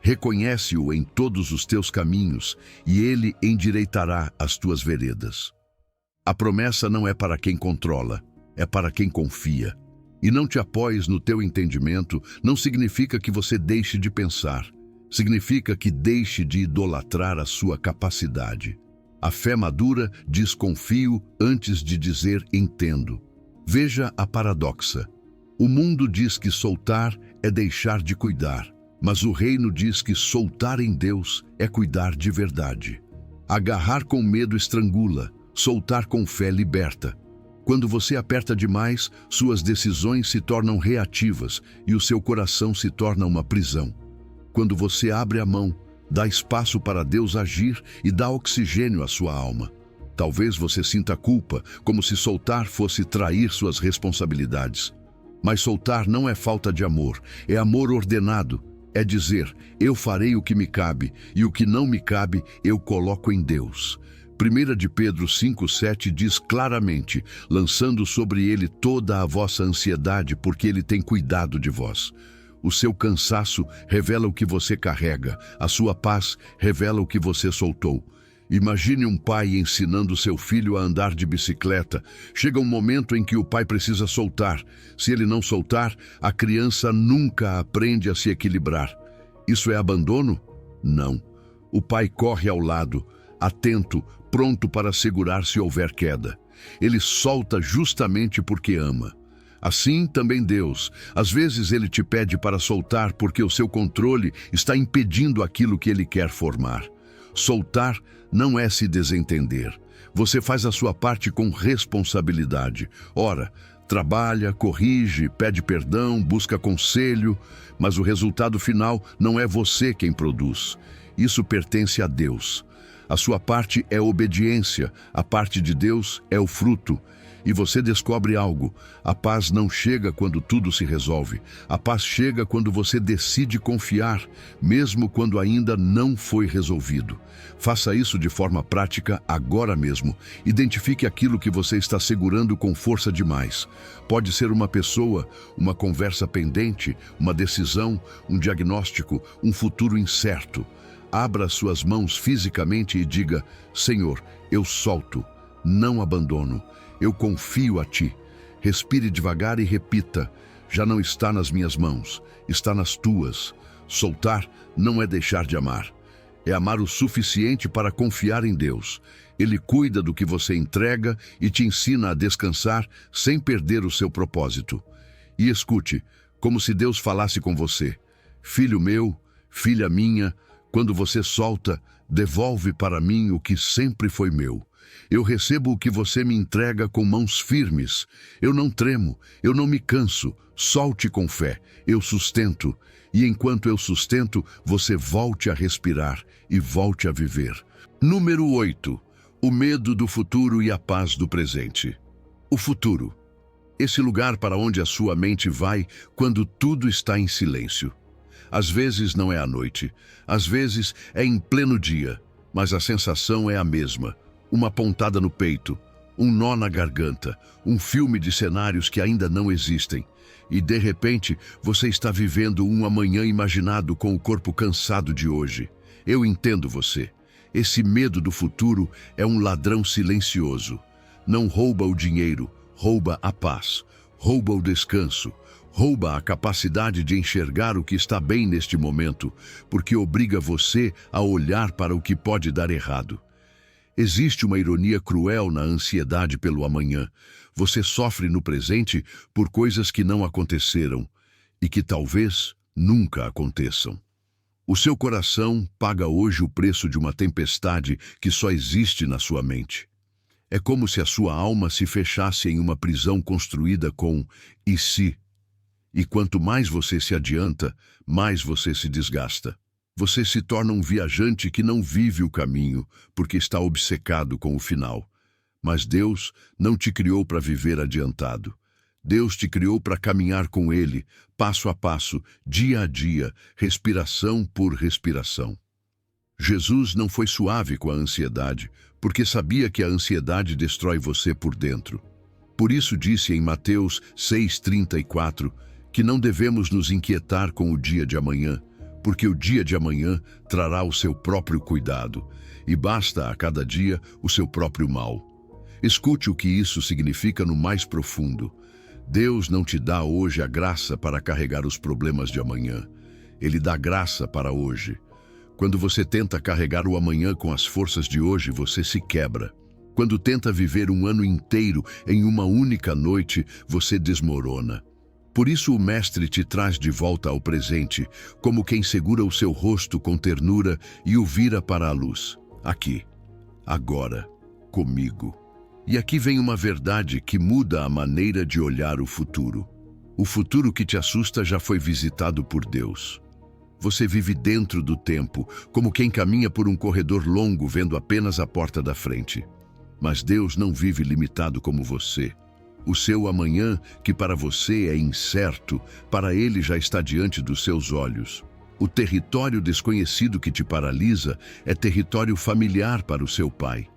Reconhece-o em todos os teus caminhos e ele endireitará as tuas veredas. A promessa não é para quem controla, é para quem confia. E não te apoies no teu entendimento não significa que você deixe de pensar. Significa que deixe de idolatrar a sua capacidade. A fé madura diz confio antes de dizer entendo. Veja a paradoxa. O mundo diz que soltar é deixar de cuidar, mas o reino diz que soltar em Deus é cuidar de verdade. Agarrar com medo estrangula, soltar com fé liberta. Quando você aperta demais, suas decisões se tornam reativas e o seu coração se torna uma prisão. Quando você abre a mão, dá espaço para Deus agir e dá oxigênio à sua alma. Talvez você sinta culpa, como se soltar fosse trair suas responsabilidades. Mas soltar não é falta de amor, é amor ordenado. É dizer, eu farei o que me cabe e o que não me cabe eu coloco em Deus. 1 de Pedro 5:7 diz claramente, lançando sobre ele toda a vossa ansiedade, porque ele tem cuidado de vós. O seu cansaço revela o que você carrega, a sua paz revela o que você soltou. Imagine um pai ensinando seu filho a andar de bicicleta. Chega um momento em que o pai precisa soltar. Se ele não soltar, a criança nunca aprende a se equilibrar. Isso é abandono? Não. O pai corre ao lado, atento, pronto para segurar se houver queda. Ele solta justamente porque ama. Assim também Deus. Às vezes ele te pede para soltar porque o seu controle está impedindo aquilo que ele quer formar. Soltar não é se desentender. Você faz a sua parte com responsabilidade. Ora, trabalha, corrige, pede perdão, busca conselho, mas o resultado final não é você quem produz. Isso pertence a Deus. A sua parte é obediência, a parte de Deus é o fruto. E você descobre algo. A paz não chega quando tudo se resolve. A paz chega quando você decide confiar, mesmo quando ainda não foi resolvido. Faça isso de forma prática agora mesmo. Identifique aquilo que você está segurando com força demais. Pode ser uma pessoa, uma conversa pendente, uma decisão, um diagnóstico, um futuro incerto. Abra suas mãos fisicamente e diga, Senhor, eu solto, não abandono. Eu confio a Ti. Respire devagar e repita, já não está nas minhas mãos, está nas Tuas. Soltar não é deixar de amar. É amar o suficiente para confiar em Deus. Ele cuida do que você entrega e te ensina a descansar sem perder o seu propósito. E escute, como se Deus falasse com você. Filho meu, filha minha, quando você solta, devolve para mim o que sempre foi meu. Eu recebo o que você me entrega com mãos firmes. Eu não tremo, eu não me canso. Solte com fé, eu sustento. E enquanto eu sustento, você volte a respirar e volte a viver. Número 8. O medo do futuro e a paz do presente. O futuro. Esse lugar para onde a sua mente vai quando tudo está em silêncio. Às vezes não é à noite, às vezes é em pleno dia, mas a sensação é a mesma. Uma pontada no peito, um nó na garganta, um filme de cenários que ainda não existem. E de repente, você está vivendo um amanhã imaginado com o corpo cansado de hoje. Eu entendo você. Esse medo do futuro é um ladrão silencioso. Não rouba o dinheiro, rouba a paz, rouba o descanso, rouba a capacidade de enxergar o que está bem neste momento, porque obriga você a olhar para o que pode dar errado. Existe uma ironia cruel na ansiedade pelo amanhã. Você sofre no presente por coisas que não aconteceram e que talvez nunca aconteçam. O seu coração paga hoje o preço de uma tempestade que só existe na sua mente. É como se a sua alma se fechasse em uma prisão construída com "e se". E quanto mais você se adianta, mais você se desgasta. Você se torna um viajante que não vive o caminho, porque está obcecado com o final. Mas Deus não te criou para viver adiantado. Deus te criou para caminhar com Ele, passo a passo, dia a dia, respiração por respiração. Jesus não foi suave com a ansiedade, porque sabia que a ansiedade destrói você por dentro. Por isso disse em Mateus 6,34 que não devemos nos inquietar com o dia de amanhã, porque o dia de amanhã trará o seu próprio cuidado, e basta a cada dia o seu próprio mal. Escute o que isso significa no mais profundo. Deus não te dá hoje a graça para carregar os problemas de amanhã. Ele dá graça para hoje. Quando você tenta carregar o amanhã com as forças de hoje, você se quebra. Quando tenta viver um ano inteiro em uma única noite, você desmorona. Por isso o Mestre te traz de volta ao presente, como quem segura o seu rosto com ternura e o vira para a luz. Aqui, agora, comigo. E aqui vem uma verdade que muda a maneira de olhar o futuro. O futuro que te assusta já foi visitado por Deus. Você vive dentro do tempo, como quem caminha por um corredor longo vendo apenas a porta da frente. Mas Deus não vive limitado como você. O seu amanhã, que para você é incerto, para Ele já está diante dos seus olhos. O território desconhecido que te paralisa é território familiar para o seu Pai.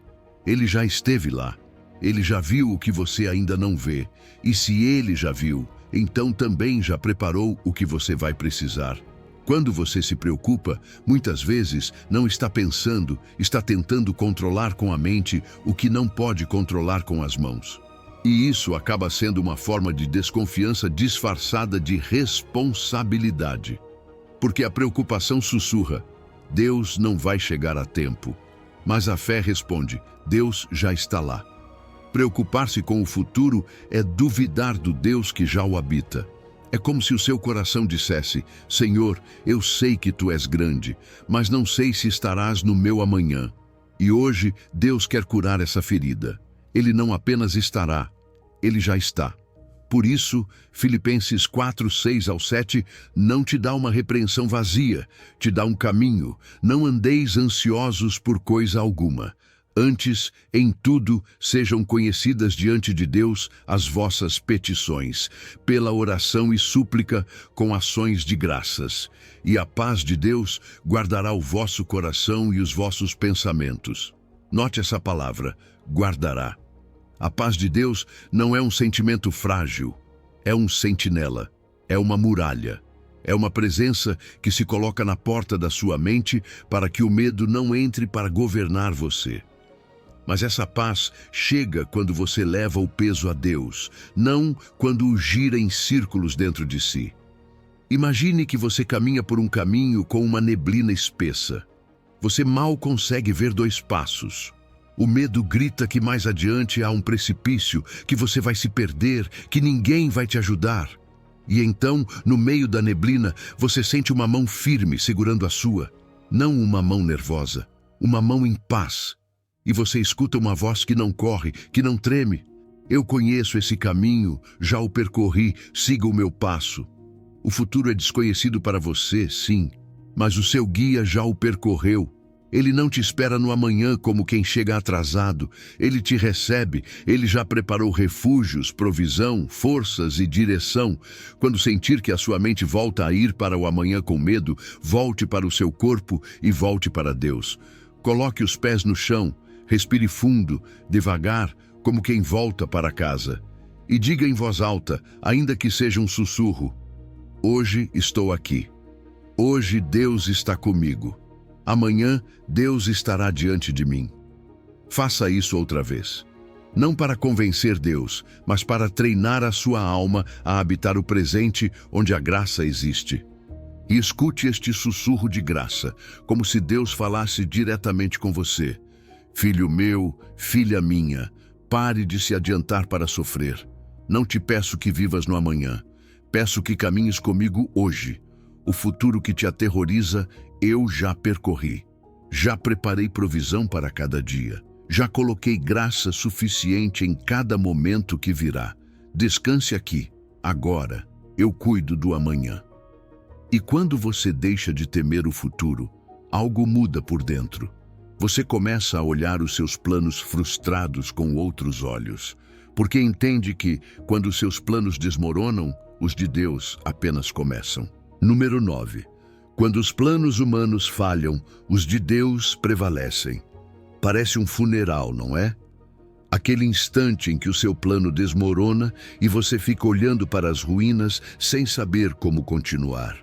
Ele já esteve lá. Ele já viu o que você ainda não vê. E se Ele já viu, então também já preparou o que você vai precisar. Quando você se preocupa, muitas vezes não está pensando, está tentando controlar com a mente o que não pode controlar com as mãos. E isso acaba sendo uma forma de desconfiança disfarçada de responsabilidade. Porque a preocupação sussurra: Deus não vai chegar a tempo. Mas a fé responde: Deus já está lá. Preocupar-se com o futuro é duvidar do Deus que já o habita. É como se o seu coração dissesse: Senhor, eu sei que Tu és grande, mas não sei se estarás no meu amanhã. E hoje Deus quer curar essa ferida. Ele não apenas estará, Ele já está. Por isso, Filipenses 4, 6-7 não te dá uma repreensão vazia, te dá um caminho. Não andeis ansiosos por coisa alguma. Antes, em tudo, sejam conhecidas diante de Deus as vossas petições, pela oração e súplica com ações de graças. E a paz de Deus guardará o vosso coração e os vossos pensamentos. Note essa palavra, guardará. A paz de Deus não é um sentimento frágil, é um sentinela, é uma muralha. É uma presença que se coloca na porta da sua mente para que o medo não entre para governar você. Mas essa paz chega quando você leva o peso a Deus, não quando o gira em círculos dentro de si. Imagine que você caminha por um caminho com uma neblina espessa. Você mal consegue ver 2 passos. O medo grita que mais adiante há um precipício, que você vai se perder, que ninguém vai te ajudar. E então, no meio da neblina, você sente uma mão firme segurando a sua. Não uma mão nervosa, uma mão em paz. E você escuta uma voz que não corre, que não treme. Eu conheço esse caminho, já o percorri, siga o meu passo. O futuro é desconhecido para você, sim, mas o seu guia já o percorreu. Ele não te espera no amanhã como quem chega atrasado. Ele te recebe, ele já preparou refúgios, provisão, forças e direção. Quando sentir que a sua mente volta a ir para o amanhã com medo, volte para o seu corpo e volte para Deus. Coloque os pés no chão, respire fundo, devagar, como quem volta para casa. E diga em voz alta, ainda que seja um sussurro: hoje estou aqui. Hoje Deus está comigo. Amanhã Deus estará diante de mim. Faça isso outra vez. Não para convencer Deus, mas para treinar a sua alma a habitar o presente onde a graça existe. E escute este sussurro de graça, como se Deus falasse diretamente com você. Filho meu, filha minha, pare de se adiantar para sofrer. Não te peço que vivas no amanhã. Peço que caminhes comigo hoje. O futuro que te aterroriza, eu já percorri. Já preparei provisão para cada dia. Já coloquei graça suficiente em cada momento que virá. Descanse aqui, agora. Eu cuido do amanhã. E quando você deixa de temer o futuro, algo muda por dentro. Você começa a olhar os seus planos frustrados com outros olhos, porque entende que, quando os seus planos desmoronam, os de Deus apenas começam. Número 9. Quando os planos humanos falham, os de Deus prevalecem. Parece um funeral, não é? Aquele instante em que o seu plano desmorona e você fica olhando para as ruínas sem saber como continuar.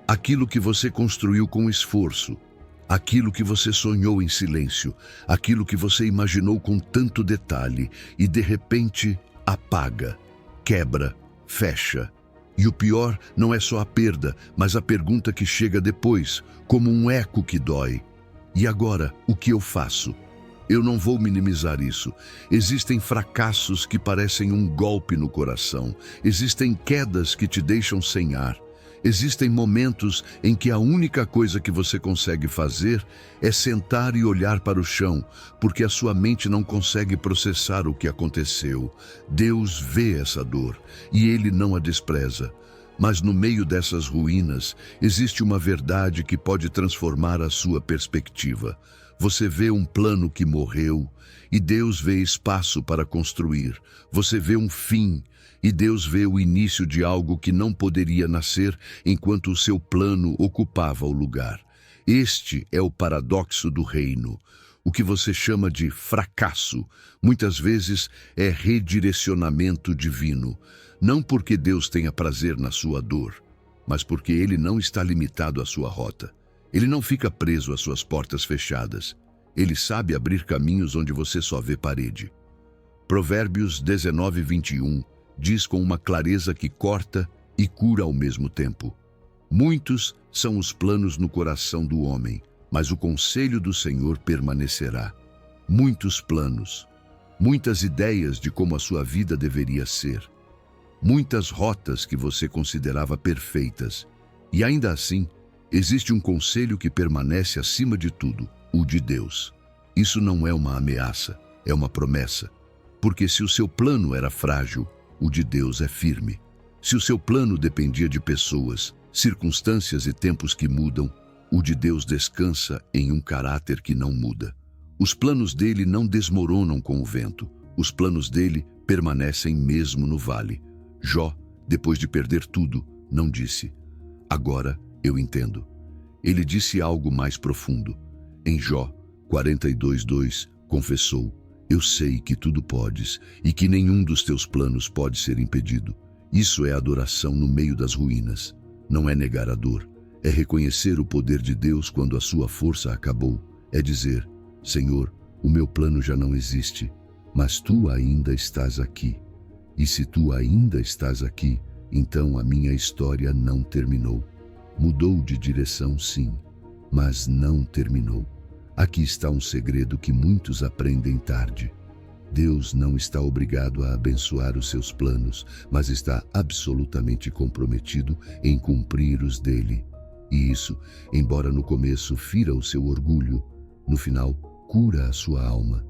Aquilo que você construiu com esforço, aquilo que você sonhou em silêncio, aquilo que você imaginou com tanto detalhe e de repente apaga, quebra, fecha. E o pior não é só a perda, mas a pergunta que chega depois, como um eco que dói. E agora, o que eu faço? Eu não vou minimizar isso. Existem fracassos que parecem um golpe no coração. Existem quedas que te deixam sem ar. Existem momentos em que a única coisa que você consegue fazer é sentar e olhar para o chão, porque a sua mente não consegue processar o que aconteceu. Deus vê essa dor e Ele não a despreza. Mas no meio dessas ruínas, existe uma verdade que pode transformar a sua perspectiva. Você vê um plano que morreu e Deus vê espaço para construir. Você vê um fim e Deus vê o início de algo que não poderia nascer enquanto o seu plano ocupava o lugar. Este é o paradoxo do reino. O que você chama de fracasso, muitas vezes é redirecionamento divino. Não porque Deus tenha prazer na sua dor, mas porque Ele não está limitado à sua rota. Ele não fica preso às suas portas fechadas. Ele sabe abrir caminhos onde você só vê parede. Provérbios 19:21 diz com uma clareza que corta e cura ao mesmo tempo. Muitos são os planos no coração do homem, mas o conselho do Senhor permanecerá. Muitos planos, muitas ideias de como a sua vida deveria ser, muitas rotas que você considerava perfeitas. E ainda assim, existe um conselho que permanece acima de tudo, o de Deus. Isso não é uma ameaça, é uma promessa. Porque se o seu plano era frágil, o de Deus é firme. Se o seu plano dependia de pessoas, circunstâncias e tempos que mudam, o de Deus descansa em um caráter que não muda. Os planos dele não desmoronam com o vento. Os planos dele permanecem mesmo no vale. Jó, depois de perder tudo, não disse: agora eu entendo. Ele disse algo mais profundo. Em Jó 42:2, confessou: eu sei que tudo podes e que nenhum dos teus planos pode ser impedido. Isso é adoração no meio das ruínas. Não é negar a dor. É reconhecer o poder de Deus quando a sua força acabou. É dizer: Senhor, o meu plano já não existe, mas tu ainda estás aqui. E se tu ainda estás aqui, então a minha história não terminou. Mudou de direção, sim, mas não terminou. Aqui está um segredo que muitos aprendem tarde. Deus não está obrigado a abençoar os seus planos, mas está absolutamente comprometido em cumprir os dele. E isso, embora no começo fira o seu orgulho, no final cura a sua alma,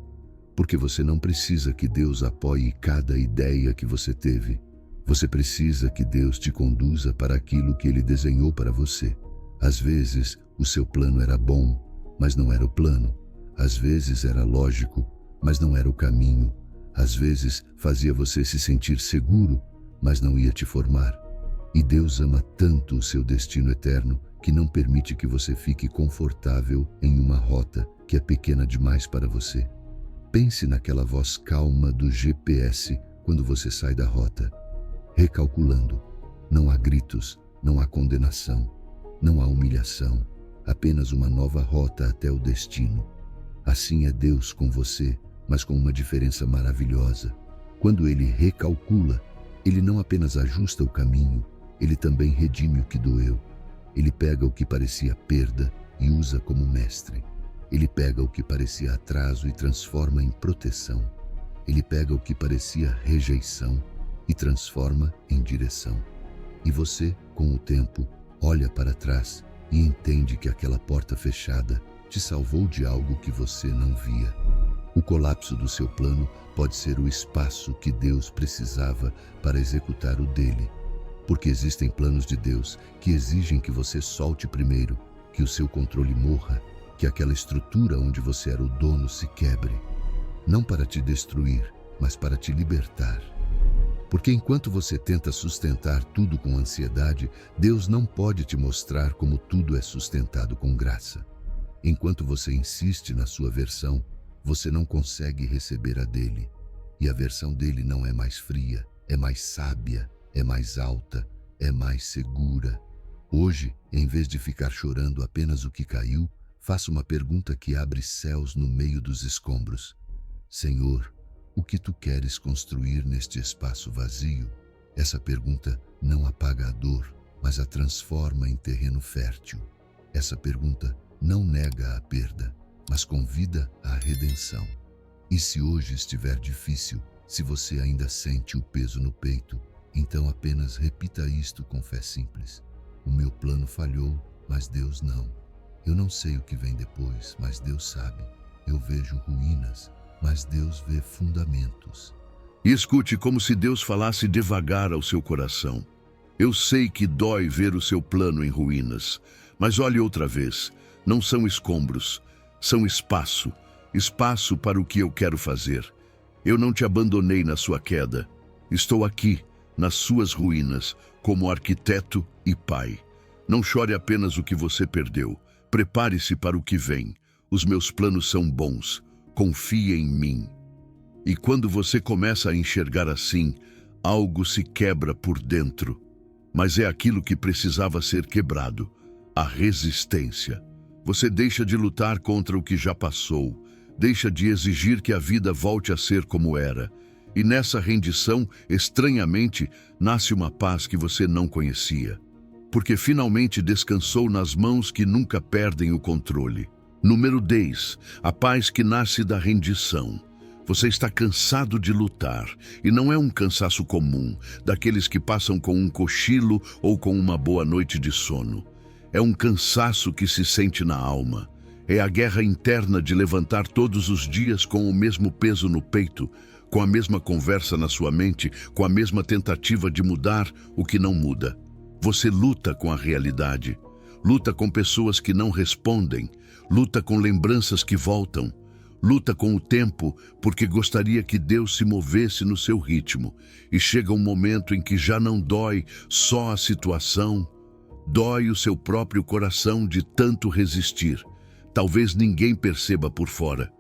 porque você não precisa que Deus apoie cada ideia que você teve. Você precisa que Deus te conduza para aquilo que Ele desenhou para você. Às vezes, o seu plano era bom, mas não era o plano. Às vezes era lógico, mas não era o caminho. Às vezes fazia você se sentir seguro, mas não ia te formar. E Deus ama tanto o seu destino eterno que não permite que você fique confortável em uma rota que é pequena demais para você. Pense naquela voz calma do GPS quando você sai da rota. Recalculando. Não há gritos, não há condenação, não há humilhação, apenas uma nova rota até o destino. Assim é Deus com você, mas com uma diferença maravilhosa. Quando Ele recalcula, Ele não apenas ajusta o caminho, Ele também redime o que doeu. Ele pega o que parecia perda e usa como mestre. Ele pega o que parecia atraso e transforma em proteção. Ele pega o que parecia rejeição e transforma em direção. E você, com o tempo, olha para trás e entende que aquela porta fechada te salvou de algo que você não via. O colapso do seu plano pode ser o espaço que Deus precisava para executar o dele. Porque existem planos de Deus que exigem que você solte primeiro, que o seu controle morra, que aquela estrutura onde você era o dono se quebre. Não para te destruir, mas para te libertar. Porque enquanto você tenta sustentar tudo com ansiedade, Deus não pode te mostrar como tudo é sustentado com graça. Enquanto você insiste na sua versão, você não consegue receber a dele. E a versão dele não é mais fria, é mais sábia, é mais alta, é mais segura. Hoje, em vez de ficar chorando apenas o que caiu, faça uma pergunta que abre céus no meio dos escombros. Senhor, o que tu queres construir neste espaço vazio? Essa pergunta não apaga a dor, mas a transforma em terreno fértil. Essa pergunta não nega a perda, mas convida à redenção. E se hoje estiver difícil, se você ainda sente o peso no peito, então apenas repita isto com fé simples. O meu plano falhou, mas Deus não. Eu não sei o que vem depois, mas Deus sabe. Eu vejo ruínas, mas Deus vê fundamentos. E escute como se Deus falasse devagar ao seu coração. Eu sei que dói ver o seu plano em ruínas, mas olhe outra vez. Não são escombros, são espaço. Espaço para o que eu quero fazer. Eu não te abandonei na sua queda. Estou aqui, nas suas ruínas, como arquiteto e pai. Não chore apenas o que você perdeu. Prepare-se para o que vem. Os meus planos são bons. Confie em mim. E quando você começa a enxergar assim, algo se quebra por dentro. Mas é aquilo que precisava ser quebrado. A resistência. Você deixa de lutar contra o que já passou. Deixa de exigir que a vida volte a ser como era. E nessa rendição, estranhamente, nasce uma paz que você não conhecia. Porque finalmente descansou nas mãos que nunca perdem o controle. Número 10. A paz que nasce da rendição. Você está cansado de lutar, e não é um cansaço comum, daqueles que passam com um cochilo ou com uma boa noite de sono. É um cansaço que se sente na alma. É a guerra interna de levantar todos os dias com o mesmo peso no peito, com a mesma conversa na sua mente, com a mesma tentativa de mudar o que não muda. Você luta com a realidade, luta com pessoas que não respondem, luta com lembranças que voltam, luta com o tempo porque gostaria que Deus se movesse no seu ritmo. E chega um momento em que já não dói só a situação, dói o seu próprio coração de tanto resistir. Talvez ninguém perceba por fora.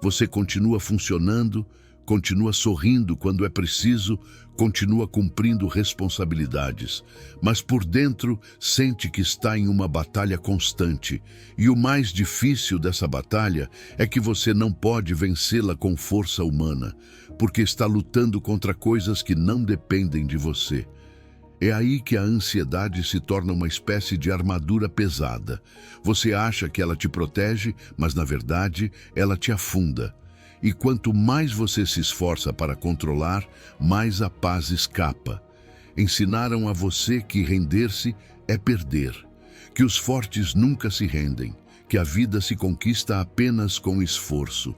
Você continua funcionando, continua sorrindo quando é preciso, continua cumprindo responsabilidades, mas por dentro sente que está em uma batalha constante. E o mais difícil dessa batalha é que você não pode vencê-la com força humana, porque está lutando contra coisas que não dependem de você. É aí que a ansiedade se torna uma espécie de armadura pesada. Você acha que ela te protege, mas na verdade ela te afunda. E quanto mais você se esforça para controlar, mais a paz escapa. Ensinaram a você que render-se é perder, que os fortes nunca se rendem, que a vida se conquista apenas com esforço.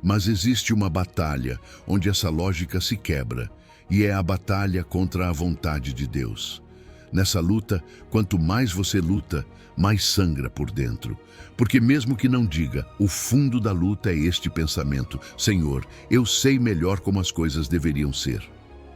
Mas existe uma batalha onde essa lógica se quebra, e é a batalha contra a vontade de Deus. Nessa luta, quanto mais você luta, mais sangra por dentro. Porque mesmo que não diga, o fundo da luta é este pensamento: Senhor, eu sei melhor como as coisas deveriam ser.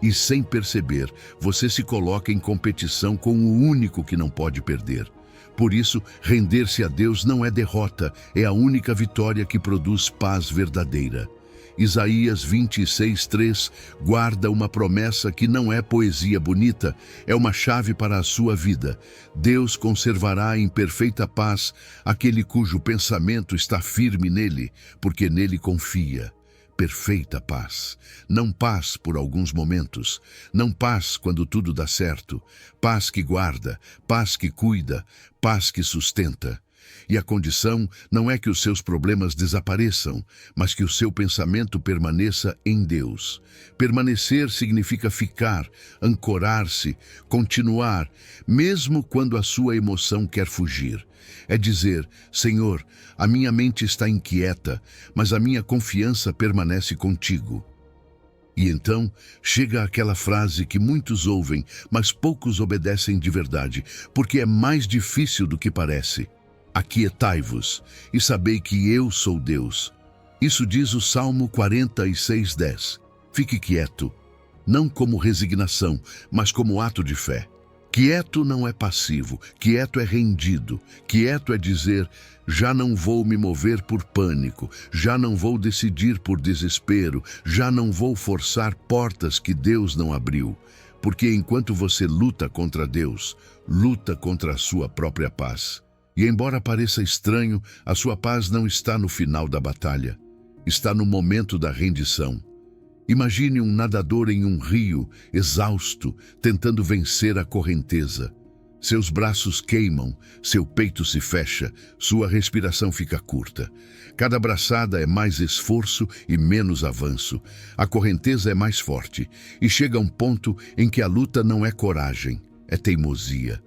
E sem perceber, você se coloca em competição com o único que não pode perder. Por isso, render-se a Deus não é derrota, é a única vitória que produz paz verdadeira. Isaías 26:3 guarda uma promessa que não é poesia bonita, é uma chave para a sua vida. Deus conservará em perfeita paz aquele cujo pensamento está firme nele, porque nele confia. Perfeita paz. Não paz por alguns momentos, não paz quando tudo dá certo, paz que guarda, paz que cuida, paz que sustenta. E a condição não é que os seus problemas desapareçam, mas que o seu pensamento permaneça em Deus. Permanecer significa ficar, ancorar-se, continuar, mesmo quando a sua emoção quer fugir. É dizer: Senhor, a minha mente está inquieta, mas a minha confiança permanece contigo. E então chega aquela frase que muitos ouvem, mas poucos obedecem de verdade, porque é mais difícil do que parece. Aquietai-vos e sabei que eu sou Deus. Isso diz o Salmo 46:10. Fique quieto, não como resignação, mas como ato de fé. Quieto não é passivo, quieto é rendido. Quieto é dizer: já não vou me mover por pânico, já não vou decidir por desespero, já não vou forçar portas que Deus não abriu. Porque enquanto você luta contra Deus, luta contra a sua própria paz. E embora pareça estranho, a sua paz não está no final da batalha, está no momento da rendição. Imagine um nadador em um rio, exausto, tentando vencer a correnteza. Seus braços queimam, seu peito se fecha, sua respiração fica curta. Cada braçada é mais esforço e menos avanço. A correnteza é mais forte e chega a um ponto em que a luta não é coragem, é teimosia.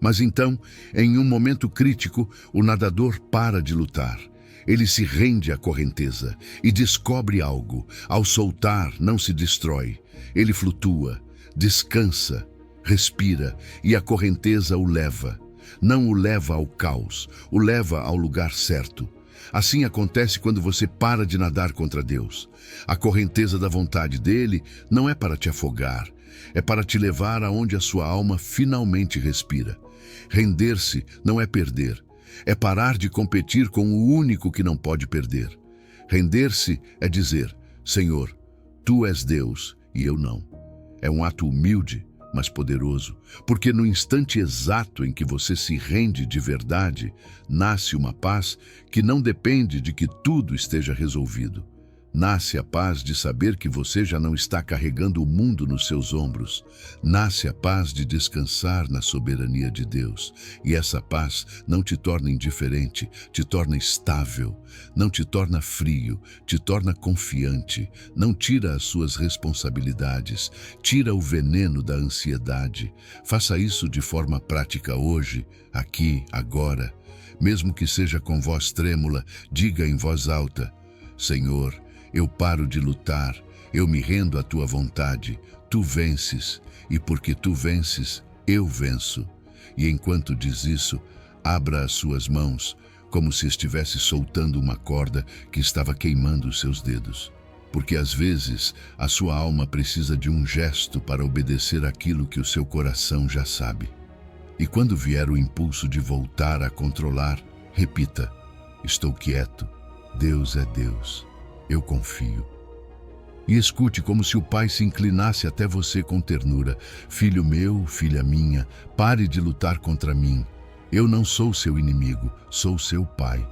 Mas então, em um momento crítico, o nadador para de lutar. Ele se rende à correnteza e descobre algo. Ao soltar, não se destrói. Ele flutua, descansa, respira e a correnteza o leva. Não o leva ao caos, o leva ao lugar certo. Assim acontece quando você para de nadar contra Deus. A correnteza da vontade dele não é para te afogar, é para te levar aonde a sua alma finalmente respira. Render-se não é perder, é parar de competir com o único que não pode perder. Render-se é dizer: Senhor, Tu és Deus e eu não. É um ato humilde, mas poderoso, porque no instante exato em que você se rende de verdade, nasce uma paz que não depende de que tudo esteja resolvido. Nasce a paz de saber que você já não está carregando o mundo nos seus ombros. Nasce a paz de descansar na soberania de Deus. E essa paz não te torna indiferente, te torna estável. Não te torna frio, te torna confiante. Não tira as suas responsabilidades, tira o veneno da ansiedade. Faça isso de forma prática hoje, aqui, agora. Mesmo que seja com voz trêmula, diga em voz alta: Senhor, eu paro de lutar, eu me rendo à tua vontade, tu vences, e porque tu vences, eu venço. E enquanto diz isso, abra as suas mãos, como se estivesse soltando uma corda que estava queimando os seus dedos. Porque às vezes a sua alma precisa de um gesto para obedecer aquilo que o seu coração já sabe. E quando vier o impulso de voltar a controlar, repita: estou quieto, Deus é Deus. Eu confio. E escute como se o Pai se inclinasse até você com ternura: filho meu, filha minha, pare de lutar contra mim. Eu não sou seu inimigo, sou seu Pai.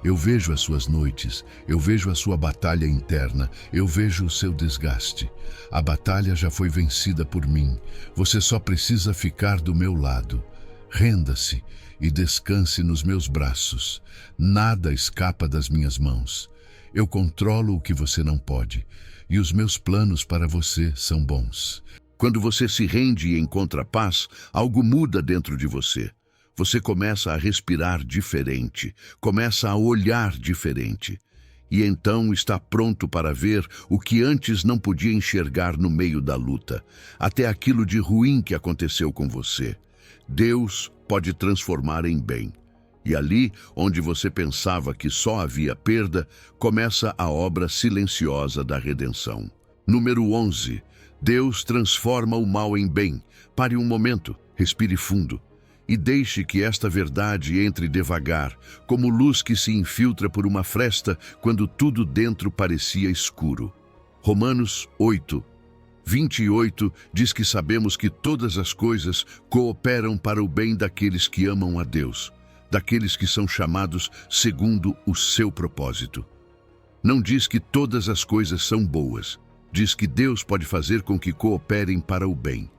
Eu vejo as suas noites, eu vejo a sua batalha interna, eu vejo o seu desgaste. A batalha já foi vencida por mim. Você só precisa ficar do meu lado. Renda-se e descanse nos meus braços. Nada escapa das minhas mãos. Eu controlo o que você não pode, e os meus planos para você são bons. Quando você se rende e encontra paz, algo muda dentro de você. Você começa a respirar diferente, começa a olhar diferente. E então está pronto para ver o que antes não podia enxergar no meio da luta, até aquilo de ruim que aconteceu com você. Deus pode transformar em bem. E ali, onde você pensava que só havia perda, começa a obra silenciosa da redenção. Número 11. Deus transforma o mal em bem. Pare um momento, respire fundo. E deixe que esta verdade entre devagar, como luz que se infiltra por uma fresta quando tudo dentro parecia escuro. Romanos 8, 28 diz que sabemos que todas as coisas cooperam para o bem daqueles que amam a Deus, daqueles que são chamados segundo o seu propósito. Não diz que todas as coisas são boas, diz que Deus pode fazer com que cooperem para o bem.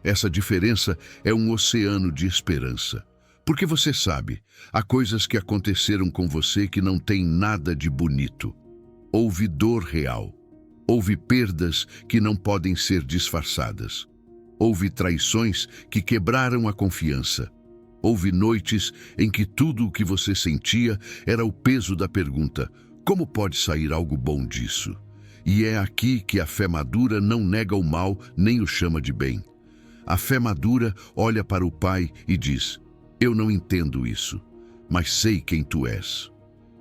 Essa diferença é um oceano de esperança. Porque você sabe, há coisas que aconteceram com você que não têm nada de bonito. Houve dor real. Houve perdas que não podem ser disfarçadas. Houve traições que quebraram a confiança. Houve noites em que tudo o que você sentia era o peso da pergunta: como pode sair algo bom disso? E é aqui que a fé madura não nega o mal nem o chama de bem. A fé madura olha para o Pai e diz: eu não entendo isso, mas sei quem tu és.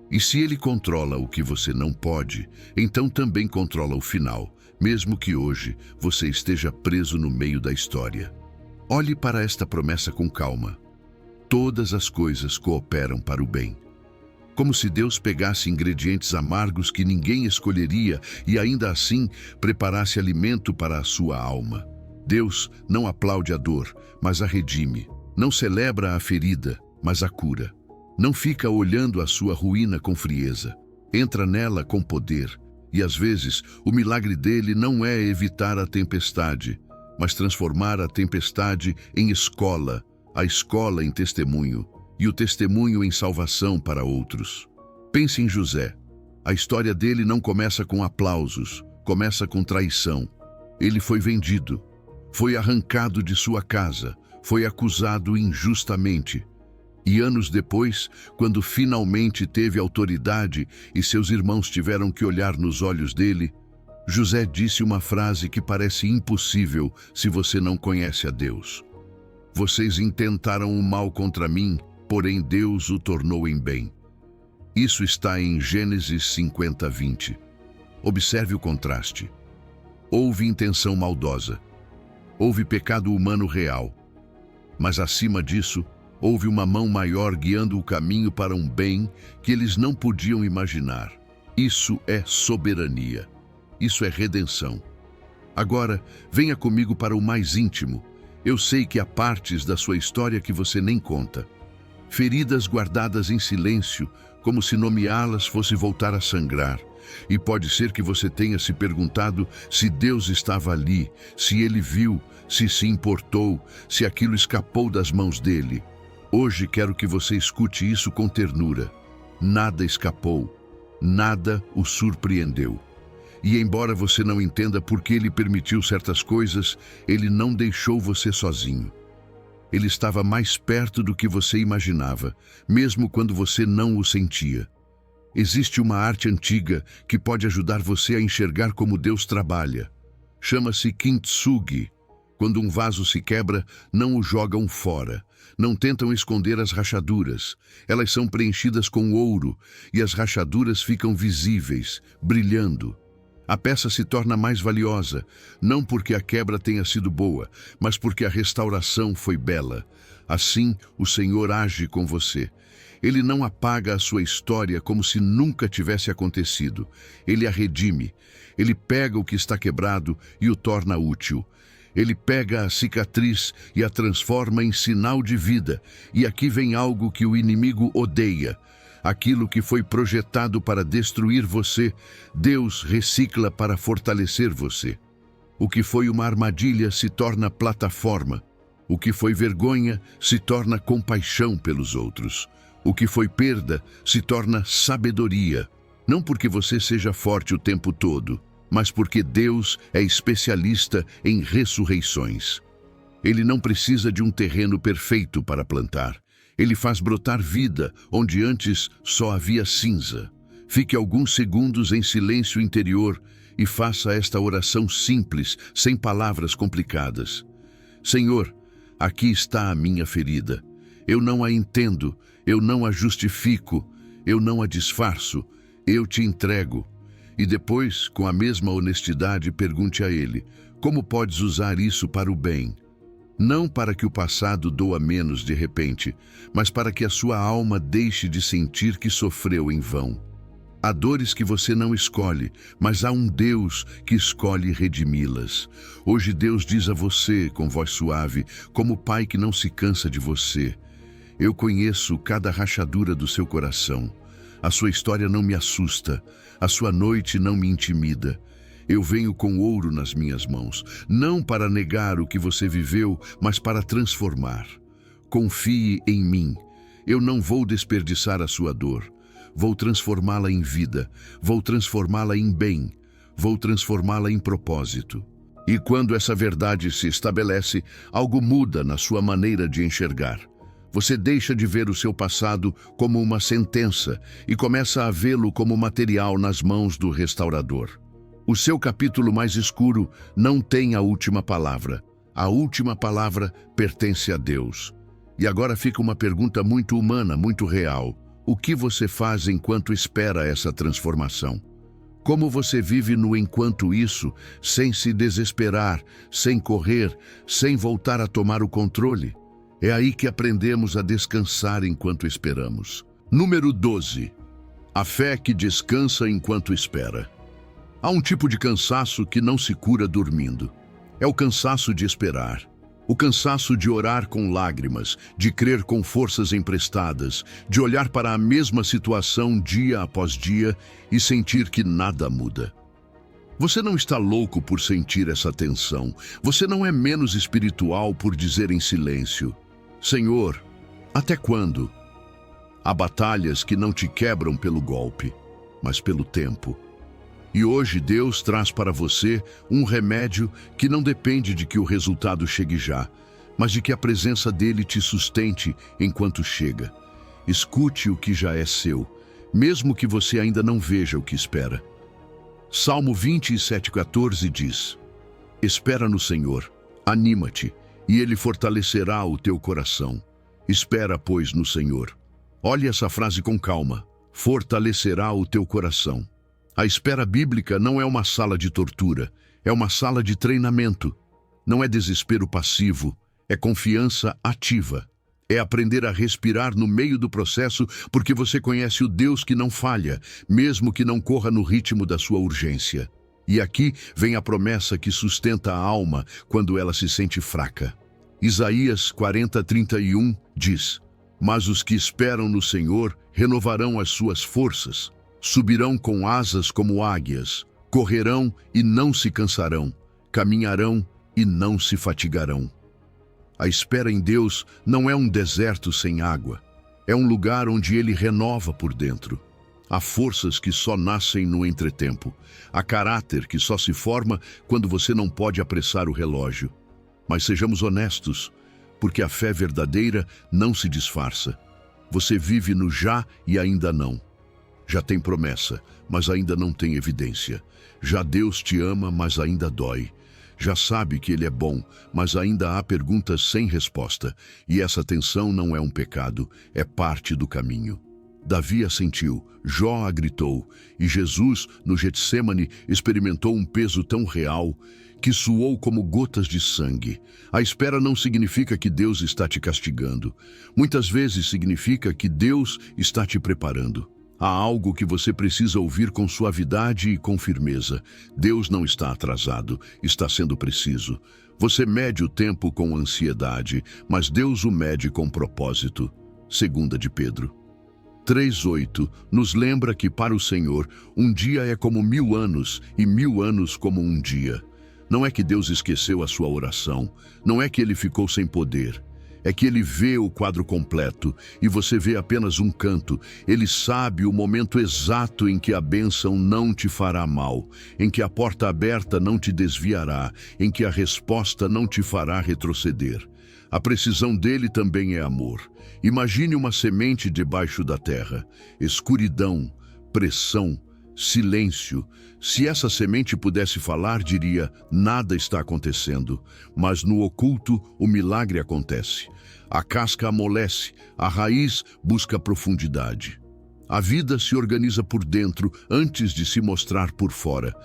E se Ele controla o que você não pode, então também controla o final, mesmo que hoje você esteja preso no meio da história. Olhe para esta promessa com calma. Todas as coisas cooperam para o bem. Como se Deus pegasse ingredientes amargos que ninguém escolheria e ainda assim preparasse alimento para a sua alma. Deus não aplaude a dor, mas a redime. Não celebra a ferida, mas a cura. Não fica olhando a sua ruína com frieza. Entra nela com poder. E às vezes, o milagre dele não é evitar a tempestade, mas transformar a tempestade em escola, a escola em testemunho, e o testemunho em salvação para outros. Pense em José. A história dele não começa com aplausos, começa com traição. Ele foi vendido. Foi arrancado de sua casa, foi acusado injustamente. E anos depois, quando finalmente teve autoridade e seus irmãos tiveram que olhar nos olhos dele, José disse uma frase que parece impossível se você não conhece a Deus. Vocês intentaram o mal contra mim, porém Deus o tornou em bem. Isso está em Gênesis 50, 20. Observe o contraste. Houve intenção maldosa. Houve pecado humano real, mas acima disso, houve uma mão maior guiando o caminho para um bem que eles não podiam imaginar. Isso é soberania. Isso é redenção. Agora, venha comigo para o mais íntimo. Eu sei que há partes da sua história que você nem conta. Feridas guardadas em silêncio, como se nomeá-las fosse voltar a sangrar. E pode ser que você tenha se perguntado se Deus estava ali, se Ele viu, se importou, se aquilo escapou das mãos dele. Hoje quero que você escute isso com ternura. Nada escapou, nada o surpreendeu. E embora você não entenda por que Ele permitiu certas coisas, Ele não deixou você sozinho. Ele estava mais perto do que você imaginava, mesmo quando você não o sentia. Existe uma arte antiga que pode ajudar você a enxergar como Deus trabalha. Chama-se kintsugi. Quando um vaso se quebra, não o jogam fora. Não tentam esconder as rachaduras. Elas são preenchidas com ouro e as rachaduras ficam visíveis, brilhando. A peça se torna mais valiosa, não porque a quebra tenha sido boa, mas porque a restauração foi bela. Assim, o Senhor age com você. Ele não apaga a sua história como se nunca tivesse acontecido. Ele a redime. Ele pega o que está quebrado e o torna útil. Ele pega a cicatriz e a transforma em sinal de vida. E aqui vem algo que o inimigo odeia. Aquilo que foi projetado para destruir você, Deus recicla para fortalecer você. O que foi uma armadilha se torna plataforma. O que foi vergonha se torna compaixão pelos outros. O que foi perda se torna sabedoria. Não porque você seja forte o tempo todo, mas porque Deus é especialista em ressurreições. Ele não precisa de um terreno perfeito para plantar. Ele faz brotar vida onde antes só havia cinza. Fique alguns segundos em silêncio interior e faça esta oração simples, sem palavras complicadas. Senhor, aqui está a minha ferida. Eu não a entendo, eu não a justifico, eu não a disfarço, eu te entrego. E depois, com a mesma honestidade, pergunte a Ele, como podes usar isso para o bem? Não para que o passado doa menos de repente, mas para que a sua alma deixe de sentir que sofreu em vão. Há dores que você não escolhe, mas há um Deus que escolhe redimi-las. Hoje Deus diz a você, com voz suave, como pai que não se cansa de você: eu conheço cada rachadura do seu coração. A sua história não me assusta, a sua noite não me intimida. Eu venho com ouro nas minhas mãos, não para negar o que você viveu, mas para transformar. Confie em mim. Eu não vou desperdiçar a sua dor. Vou transformá-la em vida, vou transformá-la em bem, vou transformá-la em propósito. E quando essa verdade se estabelece, algo muda na sua maneira de enxergar. Você deixa de ver o seu passado como uma sentença e começa a vê-lo como material nas mãos do restaurador. O seu capítulo mais escuro não tem a última palavra. A última palavra pertence a Deus. E agora fica uma pergunta muito humana, muito real. O que você faz enquanto espera essa transformação? Como você vive no enquanto isso, sem se desesperar, sem correr, sem voltar a tomar o controle? É aí que aprendemos a descansar enquanto esperamos. Número 12. A fé que descansa enquanto espera. Há um tipo de cansaço que não se cura dormindo. É o cansaço de esperar. O cansaço de orar com lágrimas, de crer com forças emprestadas, de olhar para a mesma situação dia após dia e sentir que nada muda. Você não está louco por sentir essa tensão. Você não é menos espiritual por dizer em silêncio: Senhor, até quando? Há batalhas que não te quebram pelo golpe, mas pelo tempo. E hoje Deus traz para você um remédio que não depende de que o resultado chegue já, mas de que a presença dele te sustente enquanto chega. Escute o que já é seu, mesmo que você ainda não veja o que espera. Salmo 27:14 diz: espera no Senhor, anima-te, e Ele fortalecerá o teu coração. Espera, pois, no Senhor. Olhe essa frase com calma: fortalecerá o teu coração. A espera bíblica não é uma sala de tortura, é uma sala de treinamento. Não é desespero passivo, é confiança ativa. É aprender a respirar no meio do processo, porque você conhece o Deus que não falha, mesmo que não corra no ritmo da sua urgência. E aqui vem a promessa que sustenta a alma quando ela se sente fraca. Isaías 40:31 diz: mas os que esperam no Senhor renovarão as suas forças. Subirão com asas como águias, correrão e não se cansarão, caminharão e não se fatigarão. A espera em Deus não é um deserto sem água, é um lugar onde Ele renova por dentro. Há forças que só nascem no entretempo, há caráter que só se forma quando você não pode apressar o relógio. Mas sejamos honestos, porque a fé verdadeira não se disfarça. Você vive no já e ainda não. Já tem promessa, mas ainda não tem evidência. Já Deus te ama, mas ainda dói. Já sabe que Ele é bom, mas ainda há perguntas sem resposta. E essa tensão não é um pecado, é parte do caminho. Davi a sentiu, Jó a gritou, e Jesus, no Getsêmani, experimentou um peso tão real que suou como gotas de sangue. A espera não significa que Deus está te castigando. Muitas vezes significa que Deus está te preparando. Há algo que você precisa ouvir com suavidade e com firmeza. Deus não está atrasado, está sendo preciso. Você mede o tempo com ansiedade, mas Deus o mede com propósito. 2 de Pedro 3:8 nos lembra que para o Senhor um dia é como 1000 anos e 1000 anos como um dia. Não é que Deus esqueceu a sua oração, não é que Ele ficou sem poder. é que ele vê o quadro completo e você vê apenas um canto. Ele sabe o momento exato em que a bênção não te fará mal, em que a porta aberta não te desviará, em que a resposta não te fará retroceder. A precisão dele também é amor. Imagine uma semente debaixo da terra, escuridão, pressão, silêncio. Se essa semente pudesse falar, diria: nada está acontecendo. Mas no oculto, o milagre acontece. A casca amolece, a raiz busca profundidade. A vida se organiza por dentro antes de se mostrar por fora.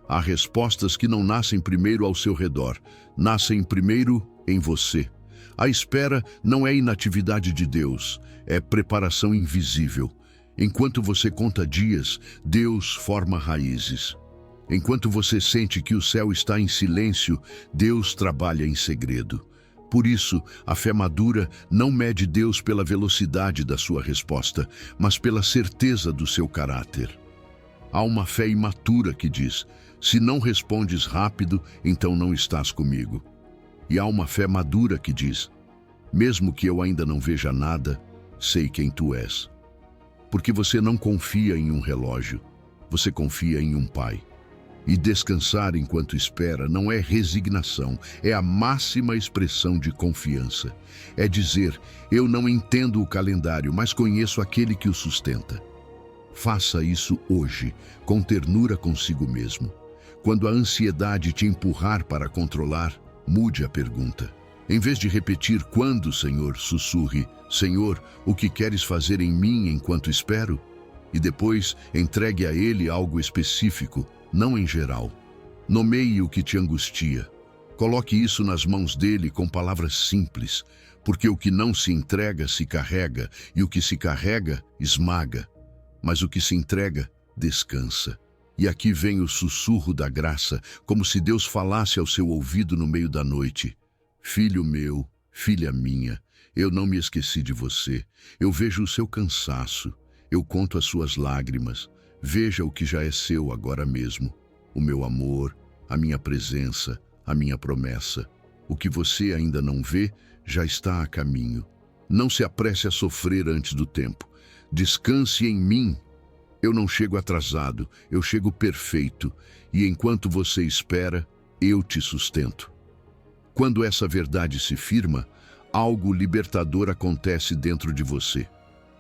Há respostas que não nascem primeiro ao seu redor, nascem primeiro em você. A espera não é inatividade de Deus, é preparação invisível. Enquanto você conta dias, Deus forma raízes. Enquanto você sente que o céu está em silêncio, Deus trabalha em segredo. Por isso, a fé madura não mede Deus pela velocidade da sua resposta, mas pela certeza do seu caráter. Há uma fé imatura que diz: se não respondes rápido, então não estás comigo. E há uma fé madura que diz: mesmo que eu ainda não veja nada, sei quem tu és. Porque você não confia em um relógio, você confia em um pai. E descansar enquanto espera não é resignação, é a máxima expressão de confiança. É dizer: eu não entendo o calendário, mas conheço aquele que o sustenta. Faça isso hoje, com ternura consigo mesmo. Quando a ansiedade te empurrar para controlar, mude a pergunta. Em vez de repetir quando, Senhor, sussurre: Senhor, o que queres fazer em mim enquanto espero? E depois entregue a Ele algo específico, não em geral. Nomeie o que te angustia. Coloque isso nas mãos dele com palavras simples, porque o que não se entrega se carrega, e o que se carrega esmaga. Mas o que se entrega descansa. E aqui vem o sussurro da graça, como se Deus falasse ao seu ouvido no meio da noite: filho meu, filha minha, eu não me esqueci de você. Eu vejo o seu cansaço, eu conto as suas lágrimas. Veja o que já é seu agora mesmo: o meu amor, a minha presença, a minha promessa. O que você ainda não vê já está a caminho. Não se apresse a sofrer antes do tempo. Descanse em mim. Eu não chego atrasado, eu chego perfeito, e enquanto você espera, eu te sustento. Quando essa verdade se firma, algo libertador acontece dentro de você.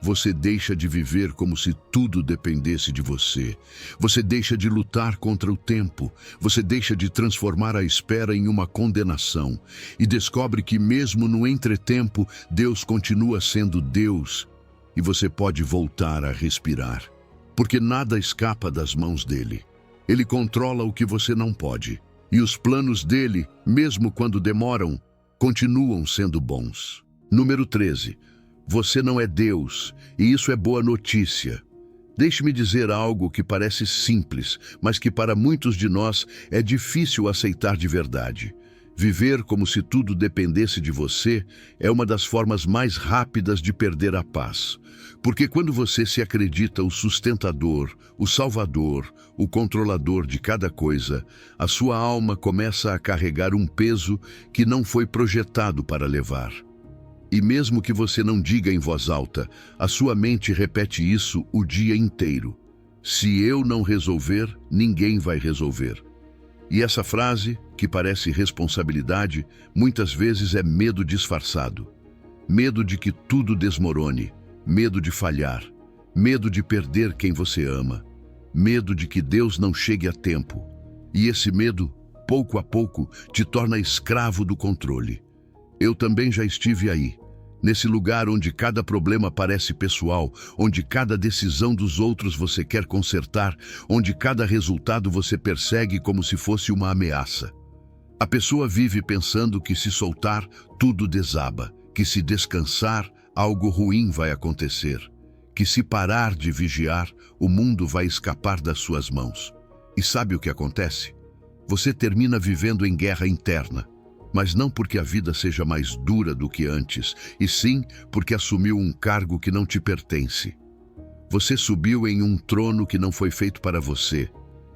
Você deixa de viver como se tudo dependesse de você. Você deixa de lutar contra o tempo. Você deixa de transformar a espera em uma condenação. E descobre que mesmo no entretempo, Deus continua sendo Deus. E você pode voltar a respirar. Porque nada escapa das mãos dele. Ele controla o que você não pode. E os planos dele, mesmo quando demoram, continuam sendo bons. Número 13. Você não é Deus, e isso é boa notícia. Deixe-me dizer algo que parece simples, mas que para muitos de nós é difícil aceitar de verdade. Viver como se tudo dependesse de você é uma das formas mais rápidas de perder a paz. Porque quando você se acredita o sustentador, o salvador, o controlador de cada coisa, a sua alma começa a carregar um peso que não foi projetado para levar. E mesmo que você não diga em voz alta, a sua mente repete isso o dia inteiro: se eu não resolver, ninguém vai resolver. E essa frase, que parece responsabilidade, muitas vezes é medo disfarçado. Medo de que tudo desmorone, medo de falhar, medo de perder quem você ama, medo de que Deus não chegue a tempo. E esse medo, pouco a pouco, te torna escravo do controle. Eu também já estive aí, nesse lugar onde cada problema parece pessoal, onde cada decisão dos outros você quer consertar, onde cada resultado você persegue como se fosse uma ameaça. A pessoa vive pensando que se soltar, tudo desaba, que se descansar, algo ruim vai acontecer, que se parar de vigiar, o mundo vai escapar das suas mãos. E sabe o que acontece? Você termina vivendo em guerra interna. Mas não porque a vida seja mais dura do que antes, e sim porque assumiu um cargo que não te pertence. Você subiu em um trono que não foi feito para você.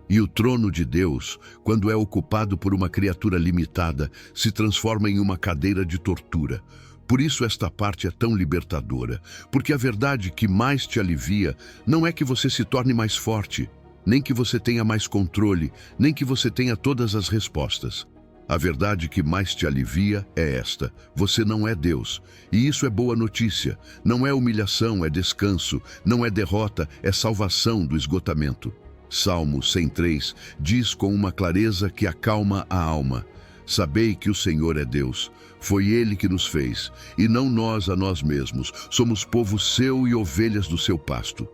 E o trono de Deus, quando é ocupado por uma criatura limitada, se transforma em uma cadeira de tortura. Por isso esta parte é tão libertadora, porque a verdade que mais te alivia não é que você se torne mais forte, nem que você tenha mais controle, nem que você tenha todas as respostas. A verdade que mais te alivia é esta: você não é Deus. E isso é boa notícia. Não é humilhação, é descanso. Não é derrota, é salvação do esgotamento. Salmo 103 diz com uma clareza que acalma a alma: sabei que o Senhor é Deus. Foi Ele que nos fez, e não nós a nós mesmos. Somos povo seu e ovelhas do seu pasto.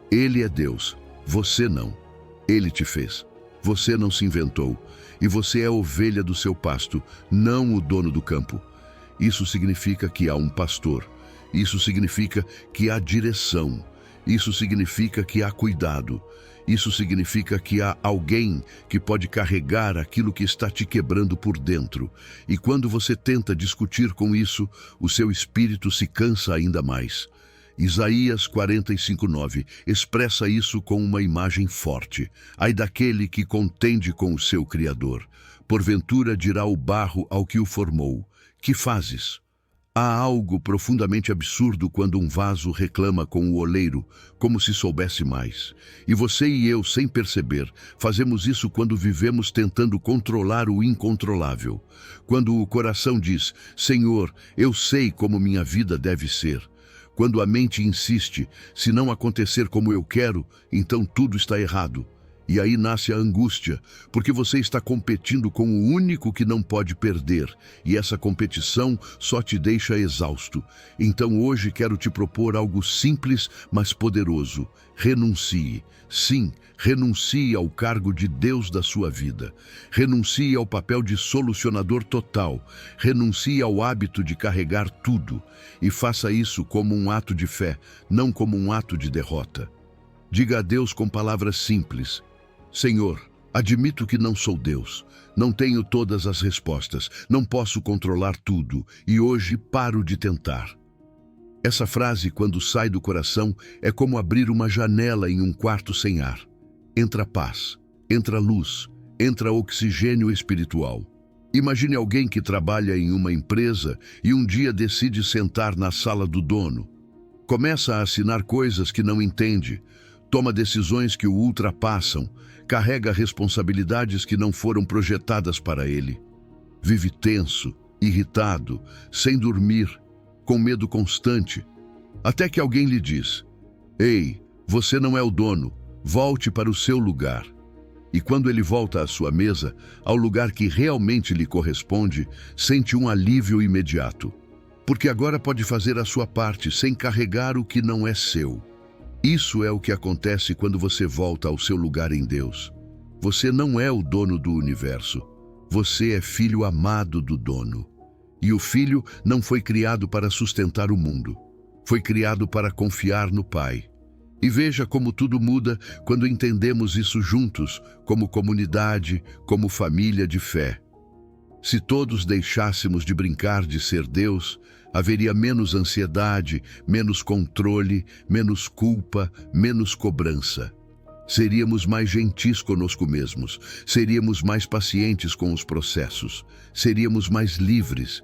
Ele é Deus, você não. Ele te fez. Você não se inventou. E você é ovelha do seu pasto, não o dono do campo. Isso significa que há um pastor. Isso significa que há direção. Isso significa que há cuidado. Isso significa que há alguém que pode carregar aquilo que está te quebrando por dentro. E quando você tenta discutir com isso, o seu espírito se cansa ainda mais. Isaías 45:9 expressa isso com uma imagem forte. Ai daquele que contende com o seu Criador. Porventura dirá o barro ao que o formou: que fazes? Há algo profundamente absurdo quando um vaso reclama com o oleiro, como se soubesse mais. E você e eu, sem perceber, fazemos isso quando vivemos tentando controlar o incontrolável. Quando o coração diz: Senhor, eu sei como minha vida deve ser. Quando a mente insiste: se não acontecer como eu quero, então tudo está errado. E aí nasce a angústia, porque você está competindo com o único que não pode perder, e essa competição só te deixa exausto. Então hoje quero te propor algo simples, mas poderoso. Renuncie. Sim, renuncie ao cargo de Deus da sua vida. Renuncie ao papel de solucionador total. Renuncie ao hábito de carregar tudo. E faça isso como um ato de fé, não como um ato de derrota. Diga a Deus com palavras simples: Senhor, admito que não sou Deus, não tenho todas as respostas, não posso controlar tudo e hoje paro de tentar. Essa frase, quando sai do coração, é como abrir uma janela em um quarto sem ar. Entra paz, entra luz, entra oxigênio espiritual. Imagine alguém que trabalha em uma empresa e um dia decide sentar na sala do dono. Começa a assinar coisas que não entende, toma decisões que o ultrapassam, carrega responsabilidades que não foram projetadas para ele. Vive tenso, irritado, sem dormir, com medo constante, até que alguém lhe diz: Ei, você não é o dono, volte para o seu lugar. E quando ele volta à sua mesa, ao lugar que realmente lhe corresponde, sente um alívio imediato, porque agora pode fazer a sua parte sem carregar o que não é seu. Isso é o que acontece quando você volta ao seu lugar em Deus. Você não é o dono do universo. Você é filho amado do dono. E o filho não foi criado para sustentar o mundo. Foi criado para confiar no Pai. E veja como tudo muda quando entendemos isso juntos, como comunidade, como família de fé. Se todos deixássemos de brincar de ser Deus, haveria menos ansiedade, menos controle, menos culpa, menos cobrança. Seríamos mais gentis conosco mesmos, seríamos mais pacientes com os processos, seríamos mais livres,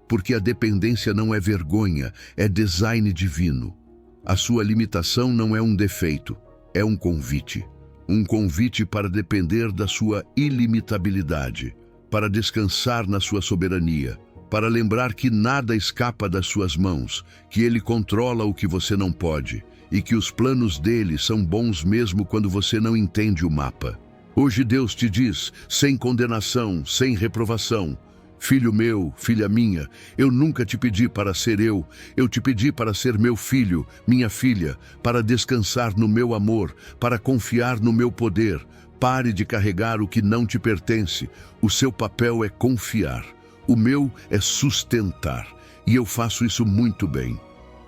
porque a dependência não é vergonha, é design divino. A sua limitação não é um defeito, é um convite para depender da sua ilimitabilidade, para descansar na sua soberania, para lembrar que nada escapa das suas mãos, que Ele controla o que você não pode e que os planos dele são bons mesmo quando você não entende o mapa. Hoje Deus te diz, sem condenação, sem reprovação: Filho meu, filha minha, eu nunca te pedi para ser eu te pedi para ser meu filho, minha filha, para descansar no meu amor, para confiar no meu poder. Pare de carregar o que não te pertence. O seu papel é confiar. O meu é sustentar. E eu faço isso muito bem.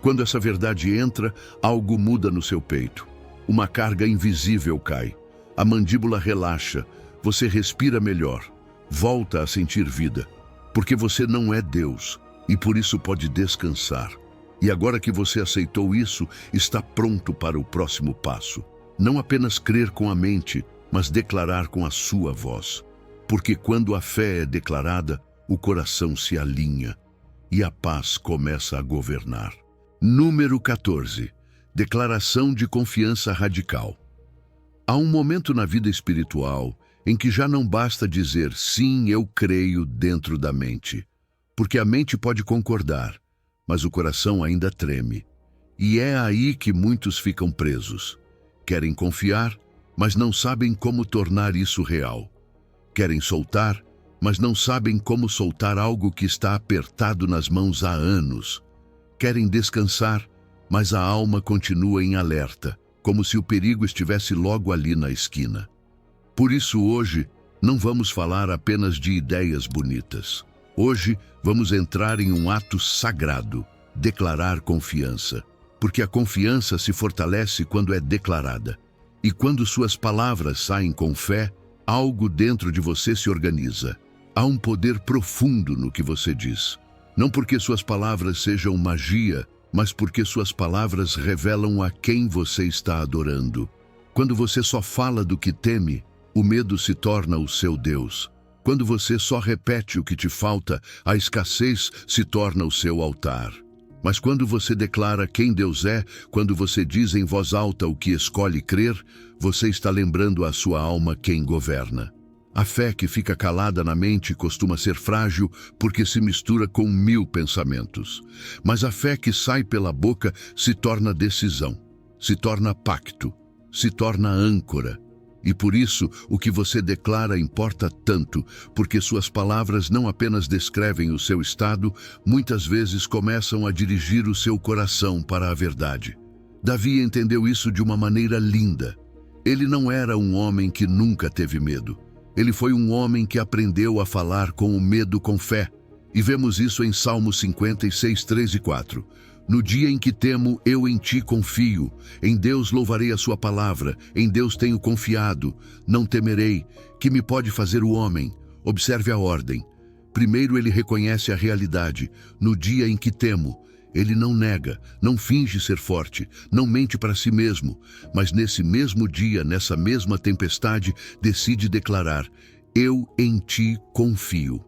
Quando essa verdade entra, algo muda no seu peito. Uma carga invisível cai. A mandíbula relaxa. Você respira melhor. Volta a sentir vida. Porque você não é Deus. E por isso pode descansar. E agora que você aceitou isso, está pronto para o próximo passo. Não apenas crer com a mente, mas declarar com a sua voz. Porque quando a fé é declarada, o coração se alinha. e a paz começa a governar. Número 14. Declaração de confiança radical. Há um momento na vida espiritual em que já não basta dizer sim, eu creio dentro da mente, porque a mente pode concordar, mas o coração ainda treme. E é aí que muitos ficam presos. Querem confiar, mas não sabem como tornar isso real. Querem soltar, mas não sabem como soltar algo que está apertado nas mãos há anos. Querem descansar, mas a alma continua em alerta, como se o perigo estivesse logo ali na esquina. Por isso hoje, não vamos falar apenas de ideias bonitas. Hoje, vamos entrar em um ato sagrado, declarar confiança. Porque a confiança se fortalece quando é declarada. E quando suas palavras saem com fé, algo dentro de você se organiza. Há um poder profundo no que você diz. Não porque suas palavras sejam magia, mas porque suas palavras revelam a quem você está adorando. Quando você só fala do que teme, o medo se torna o seu Deus. Quando você só repete o que te falta, a escassez se torna o seu altar. Mas quando você declara quem Deus é, quando você diz em voz alta o que escolhe crer, você está lembrando à sua alma quem governa. A fé que fica calada na mente costuma ser frágil porque se mistura com 1000 pensamentos. Mas a fé que sai pela boca se torna decisão, se torna pacto, se torna âncora. E por isso, o que você declara importa tanto, porque suas palavras não apenas descrevem o seu estado, muitas vezes começam a dirigir o seu coração para a verdade. Davi entendeu isso de uma maneira linda. Ele não era um homem que nunca teve medo. Ele foi um homem que aprendeu a falar com o medo com fé. E vemos isso em Salmos 56, 3 e 4. No dia em que temo, eu em ti confio. Em Deus louvarei a sua palavra. Em Deus tenho confiado. Não temerei. Que me pode fazer o homem? Observe a ordem. Primeiro ele reconhece a realidade. No dia em que temo, ele não nega, não finge ser forte, não mente para si mesmo. Mas nesse mesmo dia, nessa mesma tempestade, decide declarar: eu em ti confio.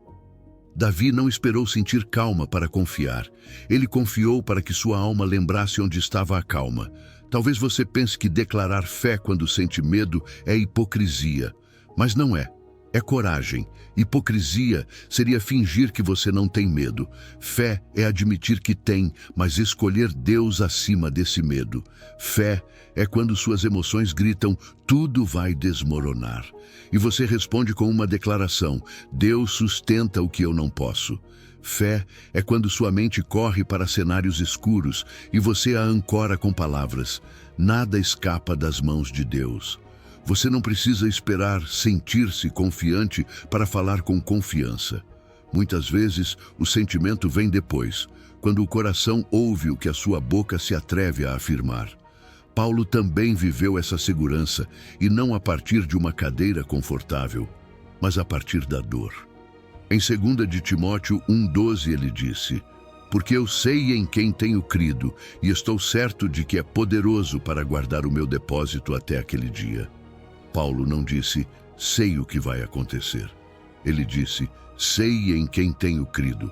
Davi não esperou sentir calma para confiar. Ele confiou para que sua alma lembrasse onde estava a calma. Talvez você pense que declarar fé quando sente medo é hipocrisia, mas não é. É coragem. Hipocrisia seria fingir que você não tem medo. Fé é admitir que tem, mas escolher Deus acima desse medo. Fé é quando suas emoções gritam: tudo vai desmoronar. E você responde com uma declaração: Deus sustenta o que eu não posso. Fé é quando sua mente corre para cenários escuros e você a ancora com palavras: nada escapa das mãos de Deus. Você não precisa esperar sentir-se confiante para falar com confiança. Muitas vezes, o sentimento vem depois, quando o coração ouve o que a sua boca se atreve a afirmar. Paulo também viveu essa segurança, e não a partir de uma cadeira confortável, mas a partir da dor. Em 2 de Timóteo 1,12 ele disse: porque eu sei em quem tenho crido, e estou certo de que é poderoso para guardar o meu depósito até aquele dia. Paulo não disse: sei o que vai acontecer. Ele disse: sei em quem tenho crido.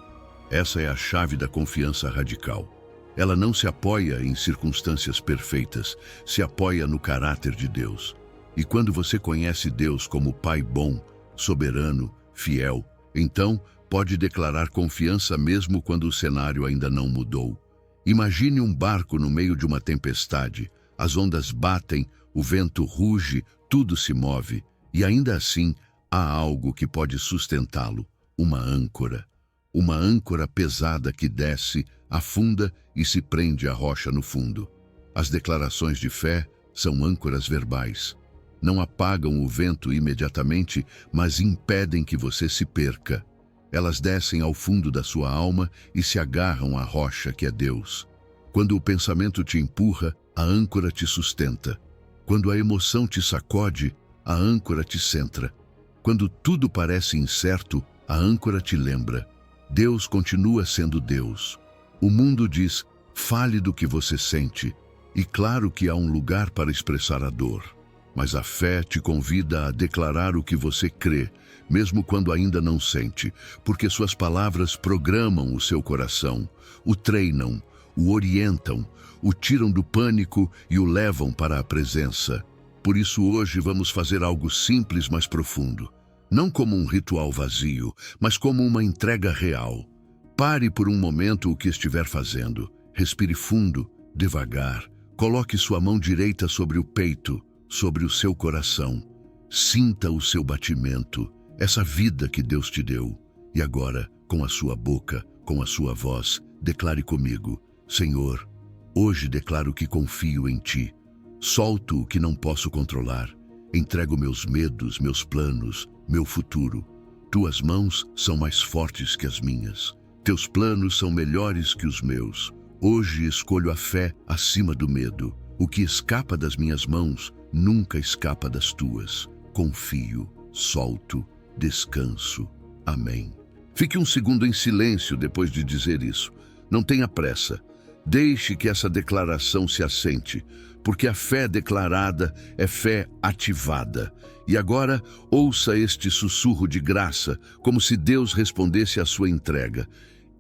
Essa é a chave da confiança radical. Ela não se apoia em circunstâncias perfeitas, se apoia no caráter de Deus. E quando você conhece Deus como Pai bom, soberano, fiel, então pode declarar confiança mesmo quando o cenário ainda não mudou. Imagine um barco no meio de uma tempestade. As ondas batem, o vento ruge, tudo se move, e ainda assim há algo que pode sustentá-lo, uma âncora. Uma âncora pesada que desce, afunda e se prende à rocha no fundo. As declarações de fé são âncoras verbais. Não apagam o vento imediatamente, mas impedem que você se perca. Elas descem ao fundo da sua alma e se agarram à rocha que é Deus. Quando o pensamento te empurra, a âncora te sustenta. Quando a emoção te sacode, a âncora te centra. Quando tudo parece incerto, a âncora te lembra: Deus continua sendo Deus. O mundo diz: fale do que você sente. E claro que há um lugar para expressar a dor. Mas a fé te convida a declarar o que você crê, mesmo quando ainda não sente, porque suas palavras programam o seu coração, o treinam, o orientam, o tiram do pânico e o levam para a presença. Por isso hoje vamos fazer algo simples, mas profundo. Não como um ritual vazio, mas como uma entrega real. Pare por um momento o que estiver fazendo. Respire fundo, devagar. Coloque sua mão direita sobre o peito, sobre o seu coração. Sinta o seu batimento, essa vida que Deus te deu. E agora, com a sua boca, com a sua voz, declare comigo: Senhor, hoje declaro que confio em Ti. Solto o que não posso controlar. Entrego meus medos, meus planos, meu futuro. Tuas mãos são mais fortes que as minhas. Teus planos são melhores que os meus. Hoje escolho a fé acima do medo. O que escapa das minhas mãos nunca escapa das tuas. Confio, solto, descanso. Amém. Fique um segundo em silêncio depois de dizer isso. Não tenha pressa. Deixe que essa declaração se assente, porque a fé declarada é fé ativada. E agora, ouça este sussurro de graça, como se Deus respondesse à sua entrega.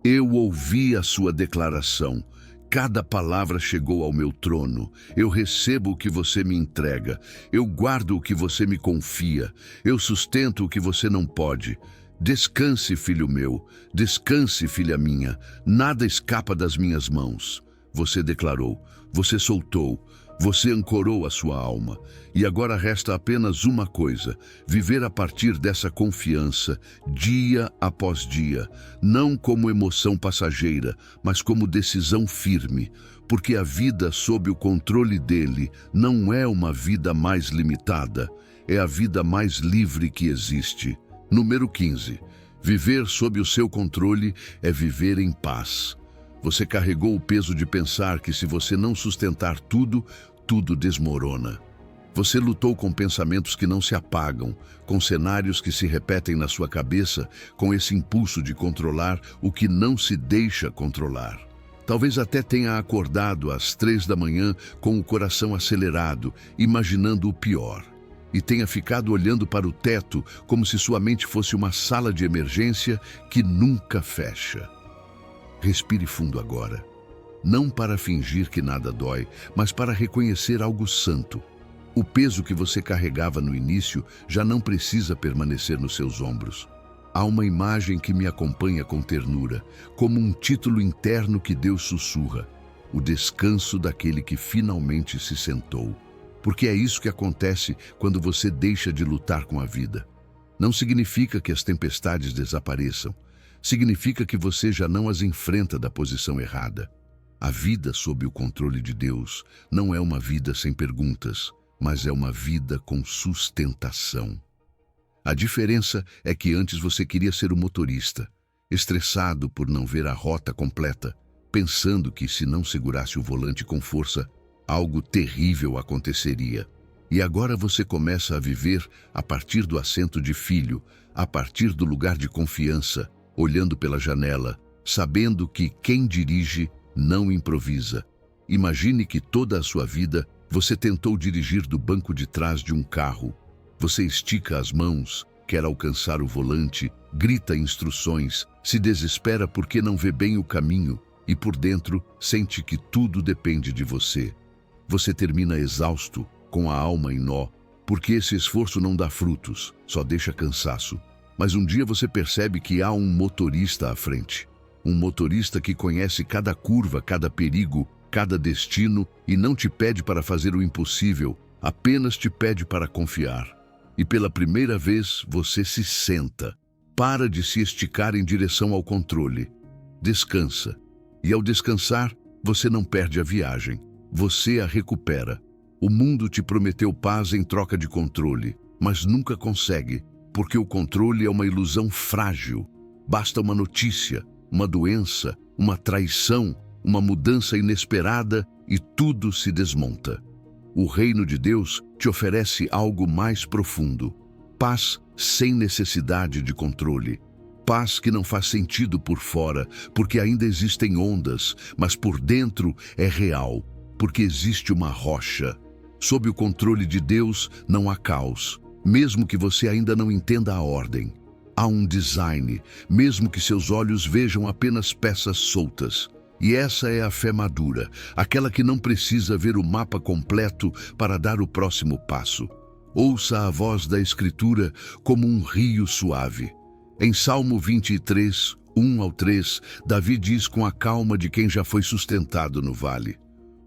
Eu ouvi a sua declaração. Cada palavra chegou ao meu trono. Eu recebo o que você me entrega. Eu guardo o que você me confia. Eu sustento o que você não pode. Descanse, filho meu. Descanse, filha minha. Nada escapa das minhas mãos. Você declarou. Você soltou. Você ancorou a sua alma. E agora resta apenas uma coisa: viver a partir dessa confiança, dia após dia, não como emoção passageira, mas como decisão firme, porque a vida sob o controle dele não é uma vida mais limitada, é a vida mais livre que existe. Número 15. Viver sob o seu controle é viver em paz. Você carregou o peso de pensar que se você não sustentar tudo, tudo desmorona. Você lutou com pensamentos que não se apagam, com cenários que se repetem na sua cabeça, com esse impulso de controlar o que não se deixa controlar. Talvez até tenha acordado às 3 da manhã com o coração acelerado, imaginando o pior. E tenha ficado olhando para o teto como se sua mente fosse uma sala de emergência que nunca fecha. Respire fundo agora. Não para fingir que nada dói, mas para reconhecer algo santo. O peso que você carregava no início já não precisa permanecer nos seus ombros. Há uma imagem que me acompanha com ternura, como um título interno que Deus sussurra: o descanso daquele que finalmente se sentou. Porque é isso que acontece quando você deixa de lutar com a vida. Não significa que as tempestades desapareçam. Significa que você já não as enfrenta da posição errada. A vida sob o controle de Deus não é uma vida sem perguntas, mas é uma vida com sustentação. A diferença é que antes você queria ser o motorista, estressado por não ver a rota completa, pensando que se não segurasse o volante com força, algo terrível aconteceria. E agora você começa a viver a partir do assento de filho, a partir do lugar de confiança, olhando pela janela, sabendo que quem dirige não improvisa. Imagine que toda a sua vida você tentou dirigir do banco de trás de um carro. Você estica as mãos, quer alcançar o volante, grita instruções, se desespera porque não vê bem o caminho e por dentro sente que tudo depende de você. Você termina exausto, com a alma em nó, porque esse esforço não dá frutos, só deixa cansaço. Mas um dia você percebe que há um motorista à frente. Um motorista que conhece cada curva, cada perigo, cada destino e não te pede para fazer o impossível, apenas te pede para confiar. E pela primeira vez você se senta, para de se esticar em direção ao controle. Descansa. E ao descansar, você não perde a viagem, você a recupera. O mundo te prometeu paz em troca de controle, mas nunca consegue, porque o controle é uma ilusão frágil. Basta uma notícia, uma doença, uma traição, uma mudança inesperada e tudo se desmonta. O reino de Deus te oferece algo mais profundo. Paz sem necessidade de controle. Paz que não faz sentido por fora, porque ainda existem ondas, mas por dentro é real, porque existe uma rocha. Sob o controle de Deus não há caos, mesmo que você ainda não entenda a ordem. Há um design, mesmo que seus olhos vejam apenas peças soltas. E essa é a fé madura, aquela que não precisa ver o mapa completo para dar o próximo passo. Ouça a voz da Escritura como um rio suave. Em Salmo 23, 1 ao 3, Davi diz com a calma de quem já foi sustentado no vale: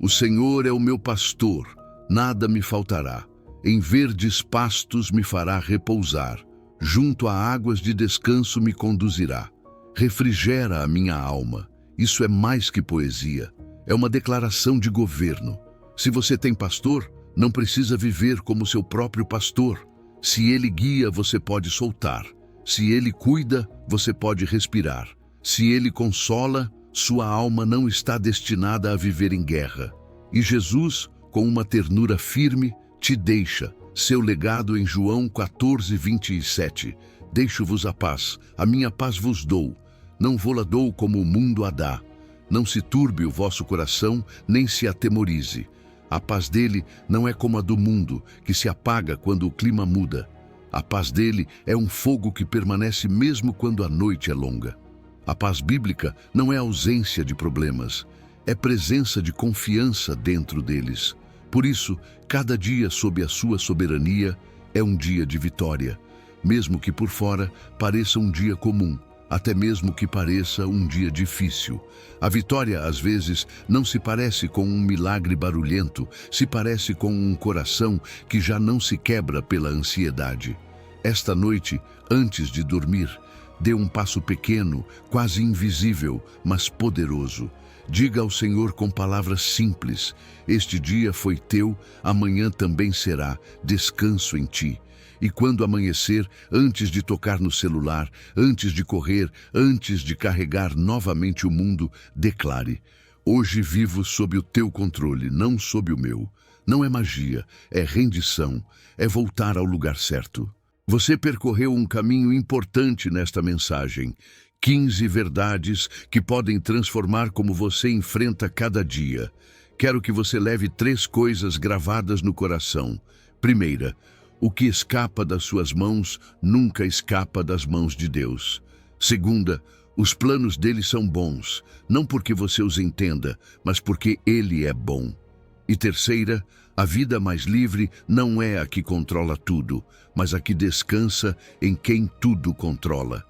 O Senhor é o meu pastor, nada me faltará. Em verdes pastos me fará repousar. Junto a águas de descanso me conduzirá. Refrigera a minha alma. Isso é mais que poesia. É uma declaração de governo. Se você tem pastor, não precisa viver como seu próprio pastor. Se ele guia, você pode soltar. Se ele cuida, você pode respirar. Se ele consola, sua alma não está destinada a viver em guerra. E Jesus, com uma ternura firme, te deixa. Seu legado em João 14, 27. Deixo-vos a minha paz vos dou. Não vou-la dou como o mundo a dá. Não se turbe o vosso coração, nem se atemorize. A paz dele não é como a do mundo, que se apaga quando o clima muda. A paz dele é um fogo que permanece mesmo quando a noite é longa. A paz bíblica não é ausência de problemas, é presença de confiança dentro deles. Por isso, cada dia sob a sua soberania é um dia de vitória, mesmo que por fora pareça um dia comum, até mesmo que pareça um dia difícil. A vitória, às vezes, não se parece com um milagre barulhento, se parece com um coração que já não se quebra pela ansiedade. Esta noite, antes de dormir, dê um passo pequeno, quase invisível, mas poderoso. Diga ao Senhor com palavras simples: este dia foi teu, amanhã também será, descanso em ti. E quando amanhecer, antes de tocar no celular, antes de correr, antes de carregar novamente o mundo, declare: hoje vivo sob o teu controle, não sob o meu. Não é magia, é rendição, é voltar ao lugar certo. Você percorreu um caminho importante nesta mensagem. 15 verdades que podem transformar como você enfrenta cada dia. Quero que você leve 3 coisas gravadas no coração. Primeira, o que escapa das suas mãos nunca escapa das mãos de Deus. Segunda, os planos dele são bons, não porque você os entenda, mas porque ele é bom. E terceira, a vida mais livre não é a que controla tudo, mas a que descansa em quem tudo controla.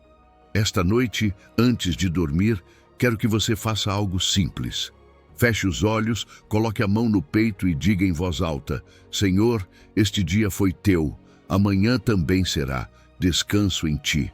Esta noite, antes de dormir, quero que você faça algo simples. Feche os olhos, coloque a mão no peito e diga em voz alta: Senhor, este dia foi teu, amanhã também será, descanso em ti.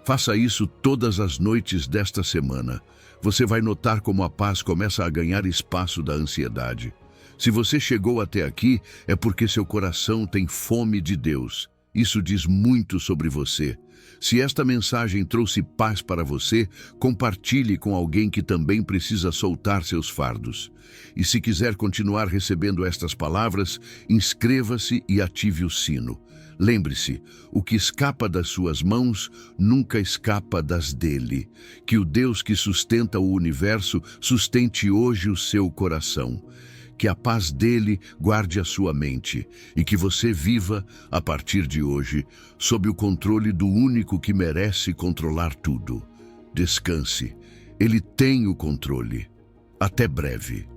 Faça isso todas as noites desta semana. Você vai notar como a paz começa a ganhar espaço da ansiedade. Se você chegou até aqui, é porque seu coração tem fome de Deus. Isso diz muito sobre você. Se esta mensagem trouxe paz para você, compartilhe com alguém que também precisa soltar seus fardos. E se quiser continuar recebendo estas palavras, inscreva-se e ative o sino. Lembre-se, o que escapa das suas mãos nunca escapa das dele. Que o Deus que sustenta o universo sustente hoje o seu coração. Que a paz dele guarde a sua mente e que você viva, a partir de hoje, sob o controle do único que merece controlar tudo. Descanse. Ele tem o controle. Até breve.